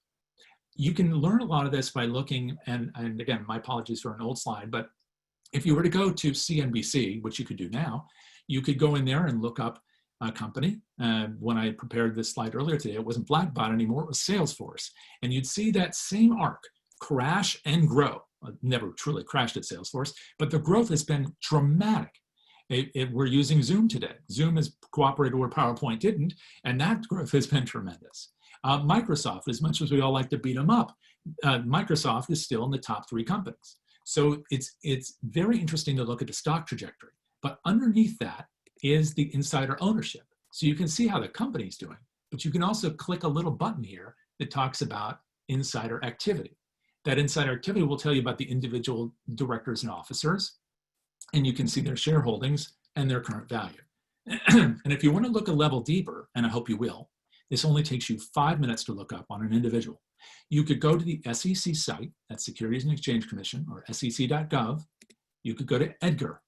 You can learn a lot of this by looking, and again, my apologies for an old slide, but if you were to go to CNBC, which you could do now, you could go in there and look up a company. When I prepared this slide earlier today, it wasn't Blackbot anymore, it was Salesforce. And you'd see that same arc, crash and grow. Never truly crashed at Salesforce, but the growth has been dramatic. We're using Zoom today. Zoom has cooperated where PowerPoint didn't, and that growth has been tremendous. Microsoft, as much as we all like to beat them up, Microsoft is still in the top 3 companies. So it's very interesting to look at the stock trajectory, but underneath that is the insider ownership. So you can see how the company's doing, but you can also click a little button here that talks about insider activity. That insider activity will tell you about the individual directors and officers, and you can see their shareholdings and their current value. And if you want to look a level deeper, and I hope you will, this only takes you 5 minutes to look up on an individual. You could go to the SEC site, that's Securities and Exchange Commission, or sec.gov. You could go to EDGAR,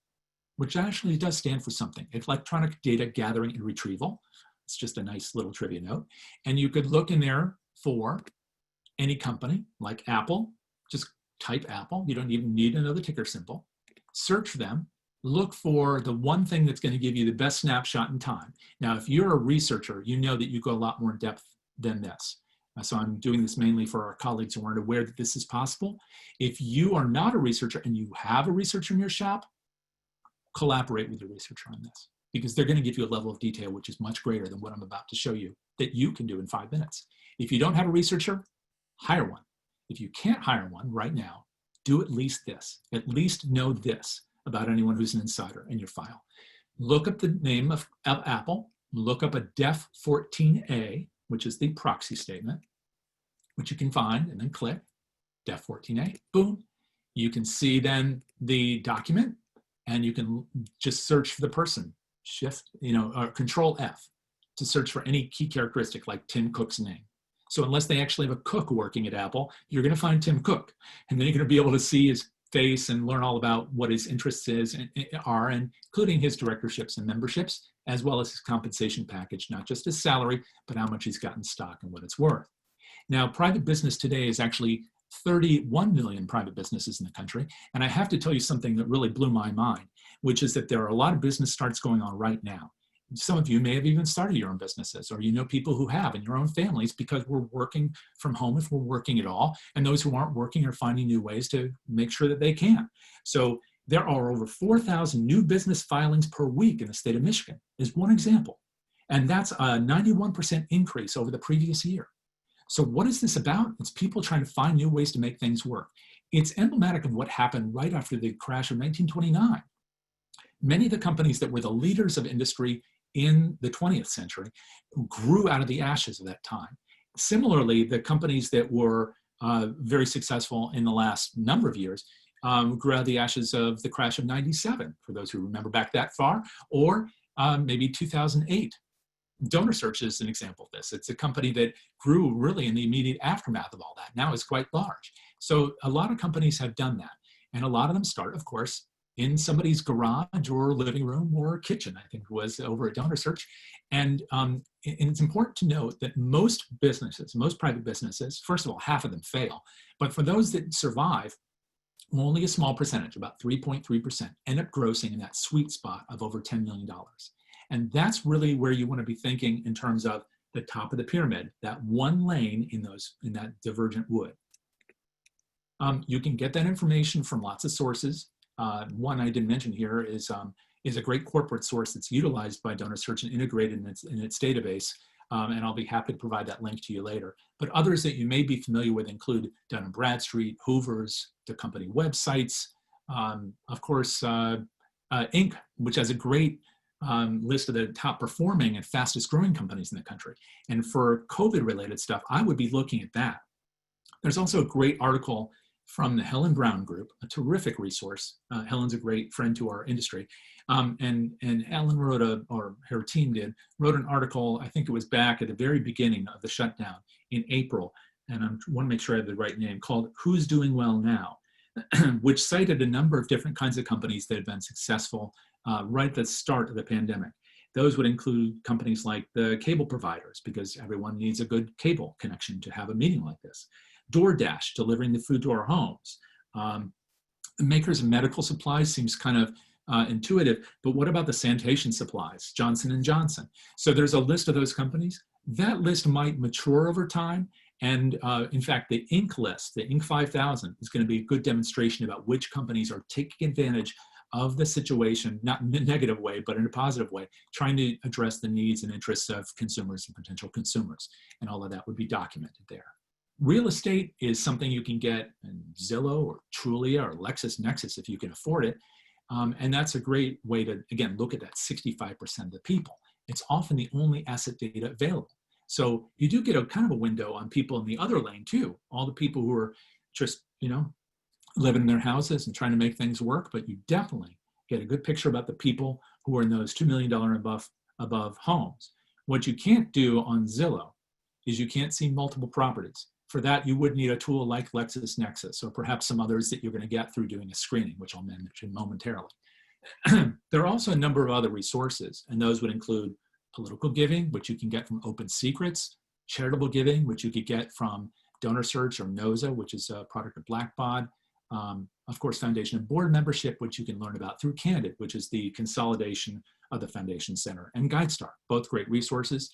which actually does stand for something, Electronic Data Gathering and Retrieval. It's just a nice little trivia note. And you could look in there for any company like Apple. Just type Apple. You don't even need another ticker symbol. Search them. Look for the one thing that's going to give you the best snapshot in time. Now, if you're a researcher, you know that you go a lot more in depth than this. So I'm doing this mainly for our colleagues who aren't aware that this is possible. If you are not a researcher and you have a researcher in your shop, collaborate with your researcher on this, because they're going to give you a level of detail which is much greater than what I'm about to show you that you can do in 5 minutes. If you don't have a researcher, hire one. If you can't hire one right now, do at least this. At least know this about anyone who's an insider in your file. Look up the name of Apple, look up a Def 14A, which is the proxy statement, which you can find, and then click Def 14A, boom. You can see then the document, and you can just search for the person, shift, or Control F to search for any key characteristic like Tim Cook's name. So unless they actually have a cook working at Apple, you're going to find Tim Cook, and then you're going to be able to see his face and learn all about what his interests are, including his directorships and memberships, as well as his compensation package, not just his salary, but how much he's got in stock and what it's worth. Now, private business today is actually 31 million private businesses in the country. And I have to tell you something that really blew my mind, which is that there are a lot of business starts going on right now. Some of you may have even started your own businesses, or people who have in your own families, because we're working from home if we're working at all. And those who aren't working are finding new ways to make sure that they can. So there are over 4,000 new business filings per week in the state of Michigan, is one example. And that's a 91% increase over the previous year. So what is this about? It's people trying to find new ways to make things work. It's emblematic of what happened right after the crash of 1929. Many of the companies that were the leaders of industry in the 20th century grew out of the ashes of that time. Similarly, the companies that were very successful in the last number of years grew out of the ashes of the crash of 97, for those who remember back that far, or maybe 2008. Donor Search is an example of this. It's a company that grew really in the immediate aftermath of all that. Now it's quite large. So a lot of companies have done that. And a lot of them start, of course, in somebody's garage or living room or kitchen, I think was over at Donor Search. And it's important to note that most businesses, most private businesses, first of all, half of them fail. But for those that survive, only a small percentage, about 3.3%, end up grossing in that sweet spot of over $10 million. And that's really where you want to be thinking in terms of the top of the pyramid, that one lane in that divergent wood. You can get that information from lots of sources. One I didn't mention here is a great corporate source that's utilized by Donor Search and integrated in its database. And I'll be happy to provide that link to you later. But others that you may be familiar with include Dun & Bradstreet, Hoover's, the company websites, of course, Inc., which has a great list of the top performing and fastest growing companies in the country. And for COVID related stuff, I would be looking at that. There's also a great article from the Helen Brown Group, a terrific resource. Helen's a great friend to our industry. And Ellen her team wrote an article, I think it was back at the very beginning of the shutdown in April, and I want to make sure I have the right name, called Who's Doing Well Now, which cited a number of different kinds of companies that had been successful right at the start of the pandemic. Those would include companies like the cable providers, because everyone needs a good cable connection to have a meeting like this. DoorDash, delivering the food to our homes. The makers of medical supplies seems kind of intuitive, but what about the sanitation supplies? Johnson & Johnson. So there's a list of those companies. That list might mature over time. And in fact, the Inc. list, the Inc. 5000, is going to be a good demonstration about which companies are taking advantage of the situation, not in a negative way, but in a positive way, trying to address the needs and interests of consumers and potential consumers. And all of that would be documented there. Real estate is something you can get in Zillow or Trulia or LexisNexis if you can afford it. And that's a great way to, again, look at that 65% of the people. It's often the only asset data available. So you do get a kind of a window on people in the other lane too, all the people who are just, living in their houses and trying to make things work, but you definitely get a good picture about the people who are in those $2 million above homes. What you can't do on Zillow is you can't see multiple properties. For that, you would need a tool like LexisNexis, or perhaps some others that you're going to get through doing a screening, which I'll mention momentarily. There are also a number of other resources, and those would include political giving, which you can get from Open Secrets, charitable giving, which you could get from Donor Search or NOSA, which is a product of Blackbaud. Of course, foundation and board membership, which you can learn about through Candid, which is the consolidation of the Foundation Center, and GuideStar, both great resources.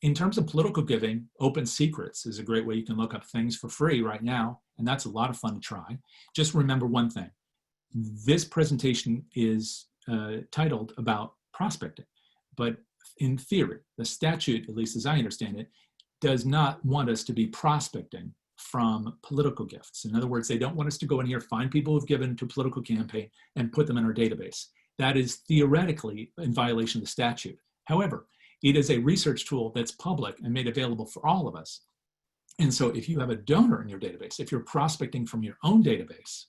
In terms of political giving, Open Secrets is a great way you can look up things for free right now, and that's a lot of fun to try. Just remember one thing. This presentation is titled about prospecting, but in theory, the statute, at least as I understand it, does not want us to be prospecting from political gifts. In other words, they don't want us to go in here, find people who've given to a political campaign and put them in our database. That is theoretically in violation of the statute. However, it is a research tool that's public and made available for all of us. And so if you have a donor in your database, if you're prospecting from your own database,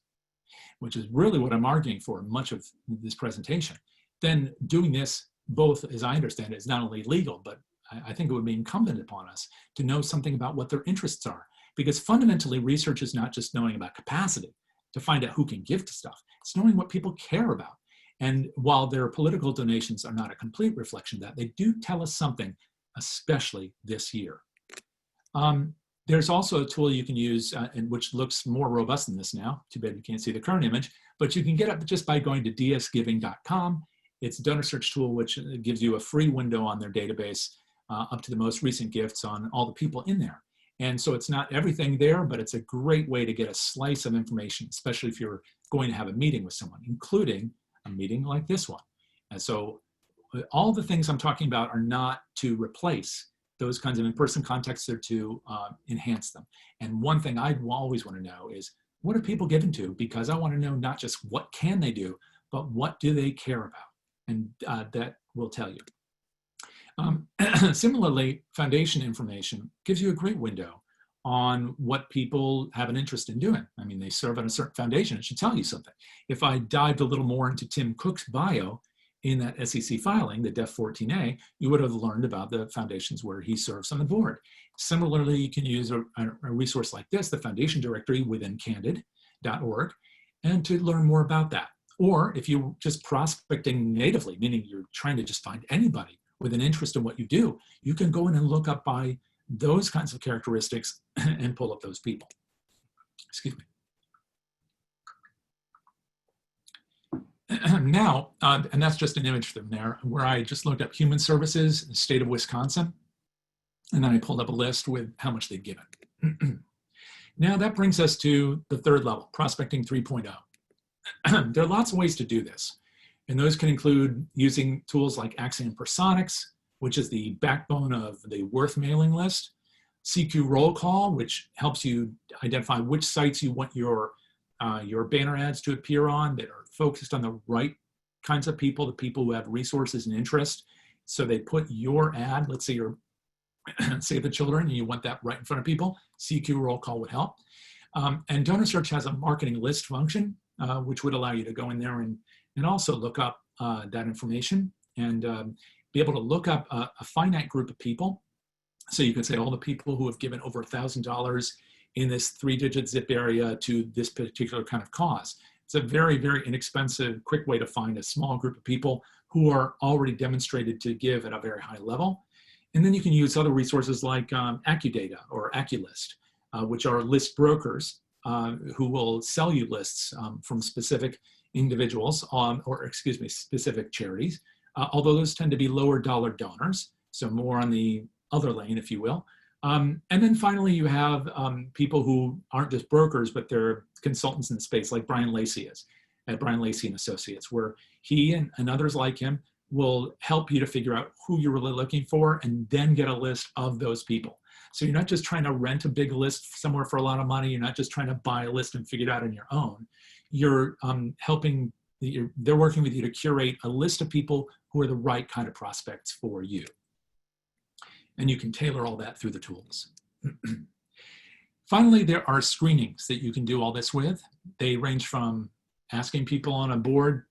which is really what I'm arguing for in much of this presentation, then doing this, both as I understand it, is not only legal, but I think it would be incumbent upon us to know something about what their interests are. Because fundamentally, research is not just knowing about capacity to find out who can give to stuff. It's knowing what people care about. And while their political donations are not a complete reflection of that, they do tell us something, especially this year. There's also a tool you can use, which looks more robust than this now. Too bad you can't see the current image, but you can get it just by going to dsgiving.com. It's a donor search tool which gives you a free window on their database up to the most recent gifts on all the people in there. And so it's not everything there, but it's a great way to get a slice of information, especially if you're going to have a meeting with someone, including a meeting like this one. And so all the things I'm talking about are not to replace those kinds of in-person contacts, they're to enhance them. And one thing I always want to know is, what are people given to? Because I want to know not just what can they do, but what do they care about? And that will tell you. Similarly, foundation information gives you a great window on what people have an interest in doing. I mean, they serve on a certain foundation, it should tell you something. If I dived a little more into Tim Cook's bio in that SEC filing, the Def 14A, you would have learned about the foundations where he serves on the board. Similarly, you can use a resource like this, the foundation directory within candid.org, and to learn more about that. Or if you're just prospecting natively, meaning you're trying to just find anybody with an interest in what you do, you can go in and look up by those kinds of characteristics and pull up those people. Excuse me. Now, and that's just an image from there, where I just looked up human services in the state of Wisconsin, and then I pulled up a list with how much they'd given. Now that brings us to the third level, prospecting 3.0. There are lots of ways to do this. And those can include using tools like Axiom Personics, which is the backbone of the Worth mailing list, CQ Roll Call, which helps you identify which sites you want your banner ads to appear on that are focused on the right kinds of people, the people who have resources and interest. So they put your ad, let's say you're Save the Children, and you want that right in front of people, CQ Roll Call would help. And Donor Search has a marketing list function, which would allow you to go in there and also look up that information and be able to look up a finite group of people. So you could say all the people who have given over $1,000 in this 3-digit zip area to this particular kind of cause. It's a very, very inexpensive, quick way to find a small group of people who are already demonstrated to give at a very high level. And then you can use other resources like AccuData or AccuList, which are list brokers who will sell you lists from specific individuals specific charities, although those tend to be lower dollar donors, so more on the other lane, if you will. And then finally, you have people who aren't just brokers, but they're consultants in the space, like Brian Lacey is at Brian Lacey and Associates, where he and others like him will help you to figure out who you're really looking for and then get a list of those people. So you're not just trying to rent a big list somewhere for a lot of money. You're not just trying to buy a list and figure it out on your own. You're they're working with you to curate a list of people who are the right kind of prospects for you. And you can tailor all that through the tools. Finally, there are screenings that you can do all this with. They range from asking people on a board,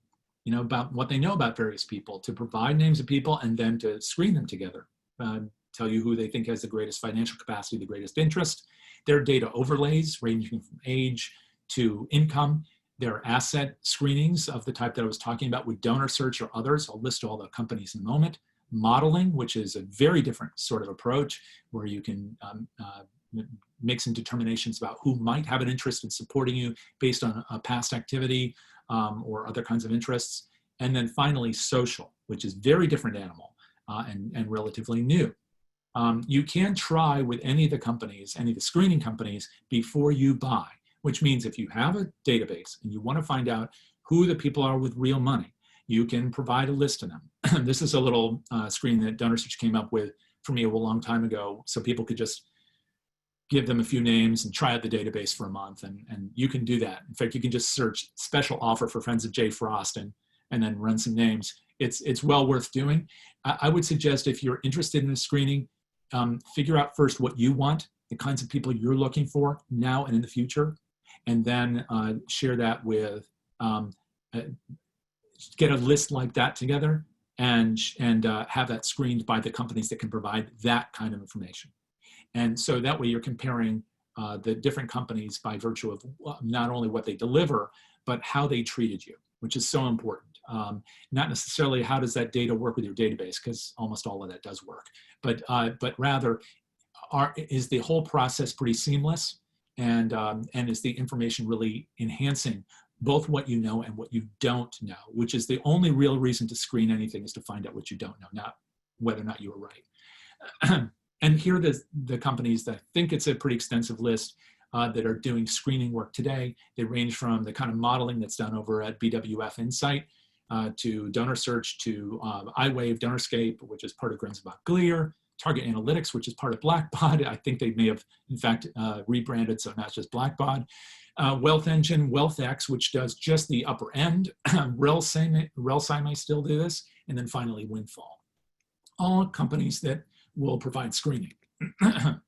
about what they know about various people, to provide names of people, and then to screen them together, tell you who they think has the greatest financial capacity, the greatest interest. There are data overlays ranging from age to income. There are asset screenings of the type that I was talking about with Donor Search or others. I'll list all the companies in a moment. Modeling, which is a very different sort of approach where you can make some determinations about who might have an interest in supporting you based on a past activity or other kinds of interests. And then finally, social, which is a very different animal and relatively new. You can try with any of the companies, any of the screening companies, before you buy, which means if you have a database and you want to find out who the people are with real money, you can provide a list of them. This is a little screen that DonorSearch came up with for me a long time ago, so people could just give them a few names and try out the database for a month, and you can do that. In fact, you can just search special offer for friends of Jay Frost and then run some names. It's well worth doing. I would suggest if you're interested in a screening, figure out first what you want, the kinds of people you're looking for now and in the future, and then share that with, get a list like that together and have that screened by the companies that can provide that kind of information. And so that way you're comparing the different companies by virtue of not only what they deliver, but how they treated you, which is so important. Not necessarily how does that data work with your database, because almost all of that does work, but rather is the whole process pretty seamless, and is the information really enhancing both what you know and what you don't know, which is the only real reason to screen anything, is to find out what you don't know, not whether or not you were right. And here are the companies that I think it's a pretty extensive list that are doing screening work today. They range from the kind of modeling that's done over at BWF Insight to DonorSearch to iWave, DonorScape, which is part of Glear, Target Analytics, which is part of Blackbaud. I think they may have, in fact, rebranded, so not just Blackbaud. Wealth Engine, WealthX, which does just the upper end. RelSci may still do this. And then finally, Windfall. All companies that will provide screening. The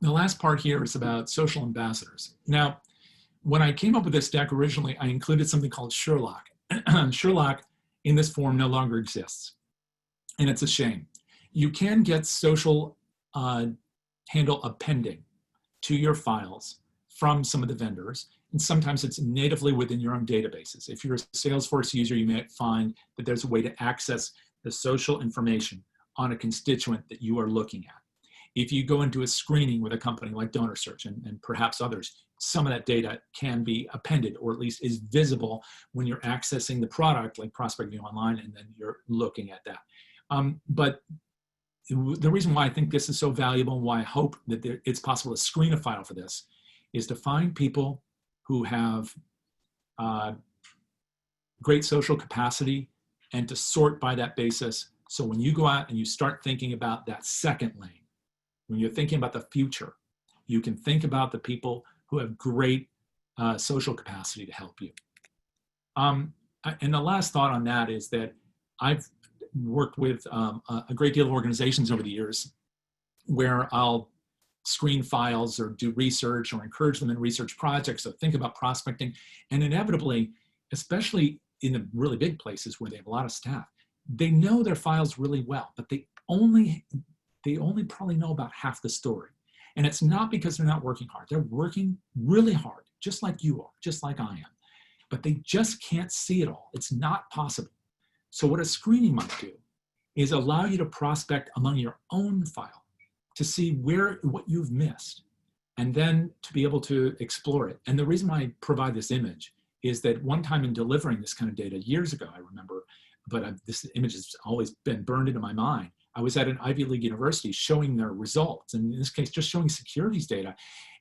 last part here is about social ambassadors. Now, when I came up with this deck originally, I included something called Sherlock. Sherlock in this form no longer exists, and it's a shame. You can get social handle appending to your files from some of the vendors, and sometimes it's natively within your own databases. If you're a Salesforce user, you may find that there's a way to access the social information on a constituent that you are looking at. If you go into a screening with a company like DonorSearch and perhaps others, some of that data can be appended, or at least is visible when you're accessing the product, like Prospecting Online, and then you're looking at that. But the reason why I think this is so valuable and why I hope that it's possible to screen a file for this is to find people who have great social capacity and to sort by that basis. So when you go out and you start thinking about that second lane, when you're thinking about the future, you can think about the people who have great social capacity to help you. And the last thought on that is that I've worked with a great deal of organizations over the years where I'll screen files or do research or encourage them in research projects or think about prospecting. And inevitably, especially in the really big places where they have a lot of staff, they know their files really well, but they only probably know about half the story. And it's not because they're not working hard. They're working really hard, just like you are, just like I am. But they just can't see it all. It's not possible. So what a screening might do is allow you to prospect among your own file to see what you've missed, and then to be able to explore it. And the reason why I provide this image is that one time in delivering this kind of data years ago, I remember, but this image has always been burned into my mind. I was at an Ivy League university showing their results, and in this case, just showing securities data.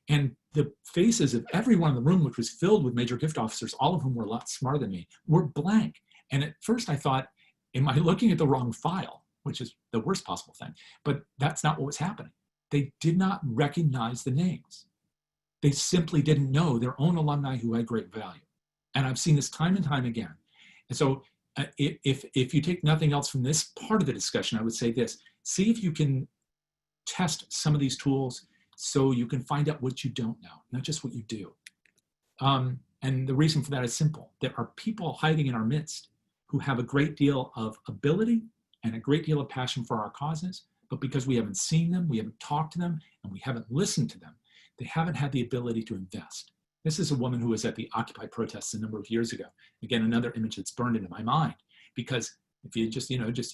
And the faces of everyone in the room, which was filled with major gift officers, all of whom were a lot smarter than me, were blank. And at first I thought, am I looking at the wrong file? Which is the worst possible thing. But that's not what was happening. They did not recognize the names. They simply didn't know their own alumni who had great value. And I've seen this time and time again. And so if you take nothing else from this part of the discussion, I would say this: see if you can test some of these tools so you can find out what you don't know, not just what you do. And the reason for that is simple. There are people hiding in our midst who have a great deal of ability and a great deal of passion for our causes, but because we haven't seen them, we haven't talked to them, and we haven't listened to them, they haven't had the ability to invest. This is a woman who was at the Occupy protests a number of years ago. Again, another image that's burned into my mind, because if you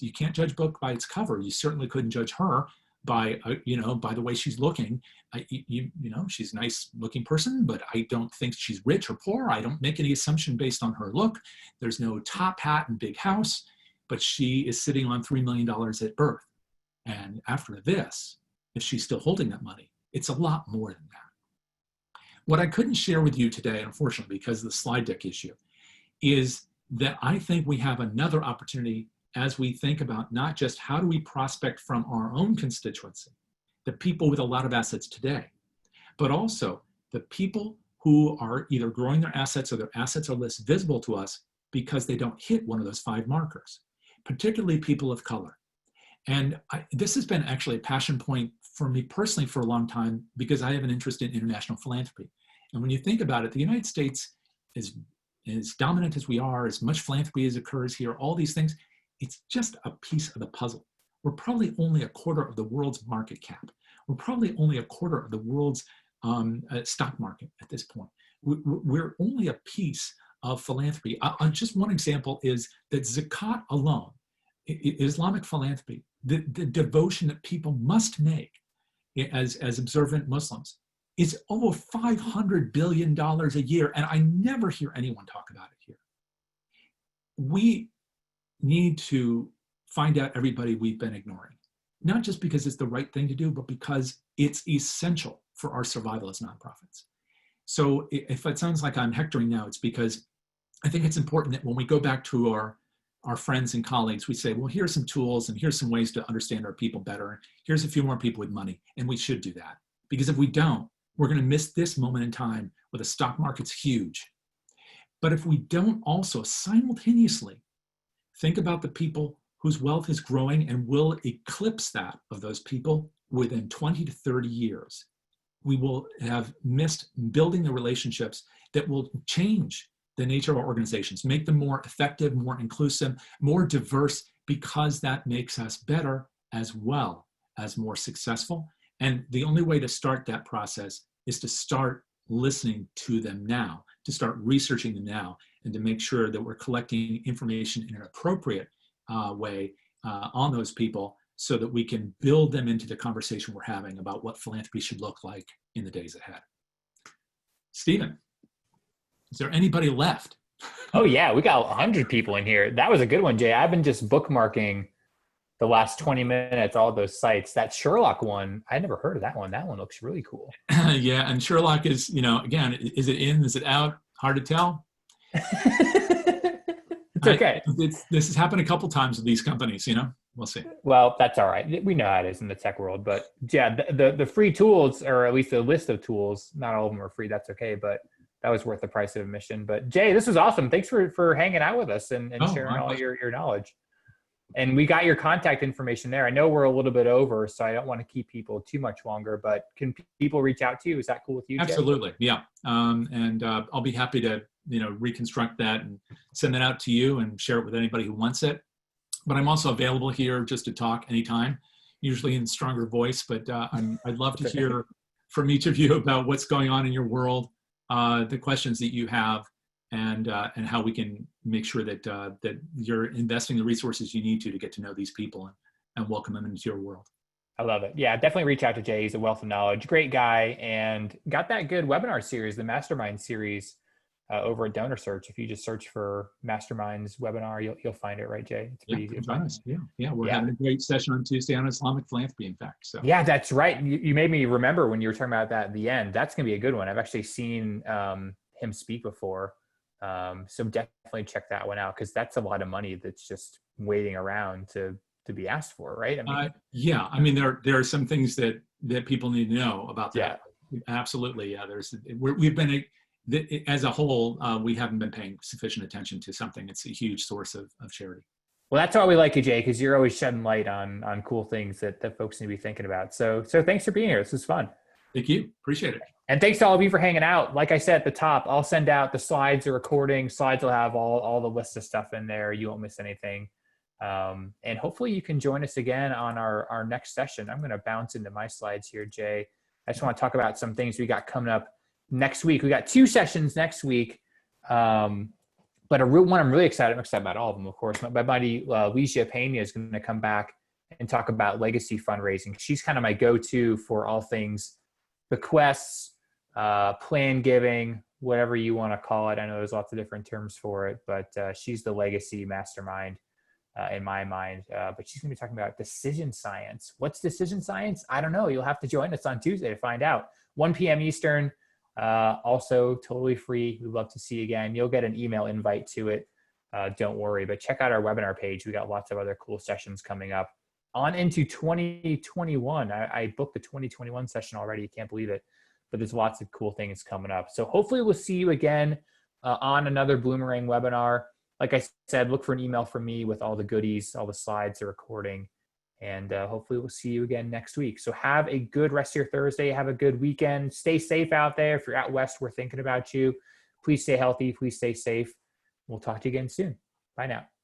you can't judge a book by its cover. You certainly couldn't judge her by the way she's looking. She's a nice looking person, but I don't think she's rich or poor. I don't make any assumption based on her look. There's no top hat and big house, but she is sitting on $3 million at birth. And after this, if she's still holding that money, it's a lot more than that. What I couldn't share with you today, unfortunately, because of the slide deck issue, is that I think we have another opportunity as we think about not just how do we prospect from our own constituency, the people with a lot of assets today, but also the people who are either growing their assets or their assets are less visible to us because they don't hit one of those 5 markers, particularly people of color. And this has been actually a passion point for me personally for a long time because I have an interest in international philanthropy. And when you think about it, the United States is as dominant as we are, as much philanthropy as occurs here, all these things, it's just a piece of the puzzle. We're probably only a quarter of the world's market cap. We're probably only a quarter of the world's stock market at this point. We're only a piece of philanthropy. Just one example is that zakat alone, Islamic philanthropy, the devotion that people must make as observant Muslims, is over $500 billion a year, and I never hear anyone talk about it here. We need to find out everybody we've been ignoring, not just because it's the right thing to do, but because it's essential for our survival as nonprofits. So if it sounds like I'm hectoring now, it's because I think it's important that when we go back to our friends and colleagues, we say, well, here's some tools and here's some ways to understand our people better. Here's a few more people with money, and we should do that. Because if we don't, we're going to miss this moment in time where the stock market's huge. But if we don't also simultaneously think about the people whose wealth is growing and will eclipse that of those people within 20 to 30 years, we will have missed building the relationships that will change the nature of our organizations, make them more effective, more inclusive, more diverse, because that makes us better as well as more successful. And the only way to start that process is to start listening to them now, to start researching them now, and to make sure that we're collecting information in an appropriate way on those people so that we can build them into the conversation we're having about what philanthropy should look like in the days ahead. Stephen, is there anybody left? Oh yeah, we got 100 people in here. That was a good one, Jay. I've been just bookmarking the last 20 minutes, all those sites. That Sherlock one, I never heard of that one. That one looks really cool. Yeah, and Sherlock is, again, is it in, is it out? Hard to tell. It's okay. This has happened a couple times with these companies, we'll see. Well, that's all right. We know how it is in the tech world, but yeah, the free tools, or at least the list of tools, not all of them are free. That's okay, but that was worth the price of admission. But Jay, this was awesome. Thanks for hanging out with us and sharing all your knowledge. And we got your contact information there. I know we're a little bit over, so I don't want to keep people too much longer, but can people reach out to you? Is that cool with you, Jay? Absolutely, yeah. And I'll be happy to, reconstruct that and send that out to you and share it with anybody who wants it. But I'm also available here just to talk anytime, usually in stronger voice, but I'd love to hear from each of you about what's going on in your world, the questions that you have, and how we can make sure that that you're investing the resources you need to get to know these people and welcome them into your world. I love it. Yeah, definitely reach out to Jay. He's a wealth of knowledge, great guy, and got that good webinar series, the Mastermind series, over at Donor Search. If you just search for Masterminds webinar, you'll find it, right, Jay? It's pretty easy to find. Yeah. We're having a great session on Tuesday on Islamic philanthropy, in fact. So yeah, that's right. You made me remember when you were talking about that at the end. That's going to be a good one. I've actually seen him speak before. So definitely check that one out, because that's a lot of money that's just waiting around to be asked for, right? I mean, there are some things that people need to know about that. Yeah. Absolutely. Yeah. We've been as a whole, we haven't been paying sufficient attention to something. It's a huge source of charity. Well, that's why we like you, Jay, because you're always shedding light on cool things that folks need to be thinking about. So thanks for being here. This was fun. Thank you. Appreciate it. And thanks to all of you for hanging out. Like I said at the top, I'll send out the slides, the recording. Slides will have all the list of stuff in there. You won't miss anything. And hopefully you can join us again on our next session. I'm going to bounce into my slides here, Jay. I just want to talk about some things we got coming up next week. We got 2 sessions next week. But a real one I'm really excited. I'm excited about all of them, of course. My buddy, Alicia Pena, is going to come back and talk about legacy fundraising. She's kind of my go-to for all things bequests, plan giving, whatever you want to call it. I know there's lots of different terms for it, but she's the legacy mastermind in my mind. But she's going to be talking about decision science. What's decision science? I don't know. You'll have to join us on Tuesday to find out. 1 p.m. Eastern, also totally free. We'd love to see you again. You'll get an email invite to it. Don't worry, but check out our webinar page. We got lots of other cool sessions coming up on into 2021. I booked the 2021 session already. You can't believe it, but there's lots of cool things coming up. So hopefully we'll see you again on another Bloomerang webinar. Like I said, look for an email from me with all the goodies, all the slides, the recording, and hopefully we'll see you again next week. So have a good rest of your Thursday. Have a good weekend. Stay safe out there. If you're out west, we're thinking about you. Please stay healthy. Please stay safe. We'll talk to you again soon. Bye now.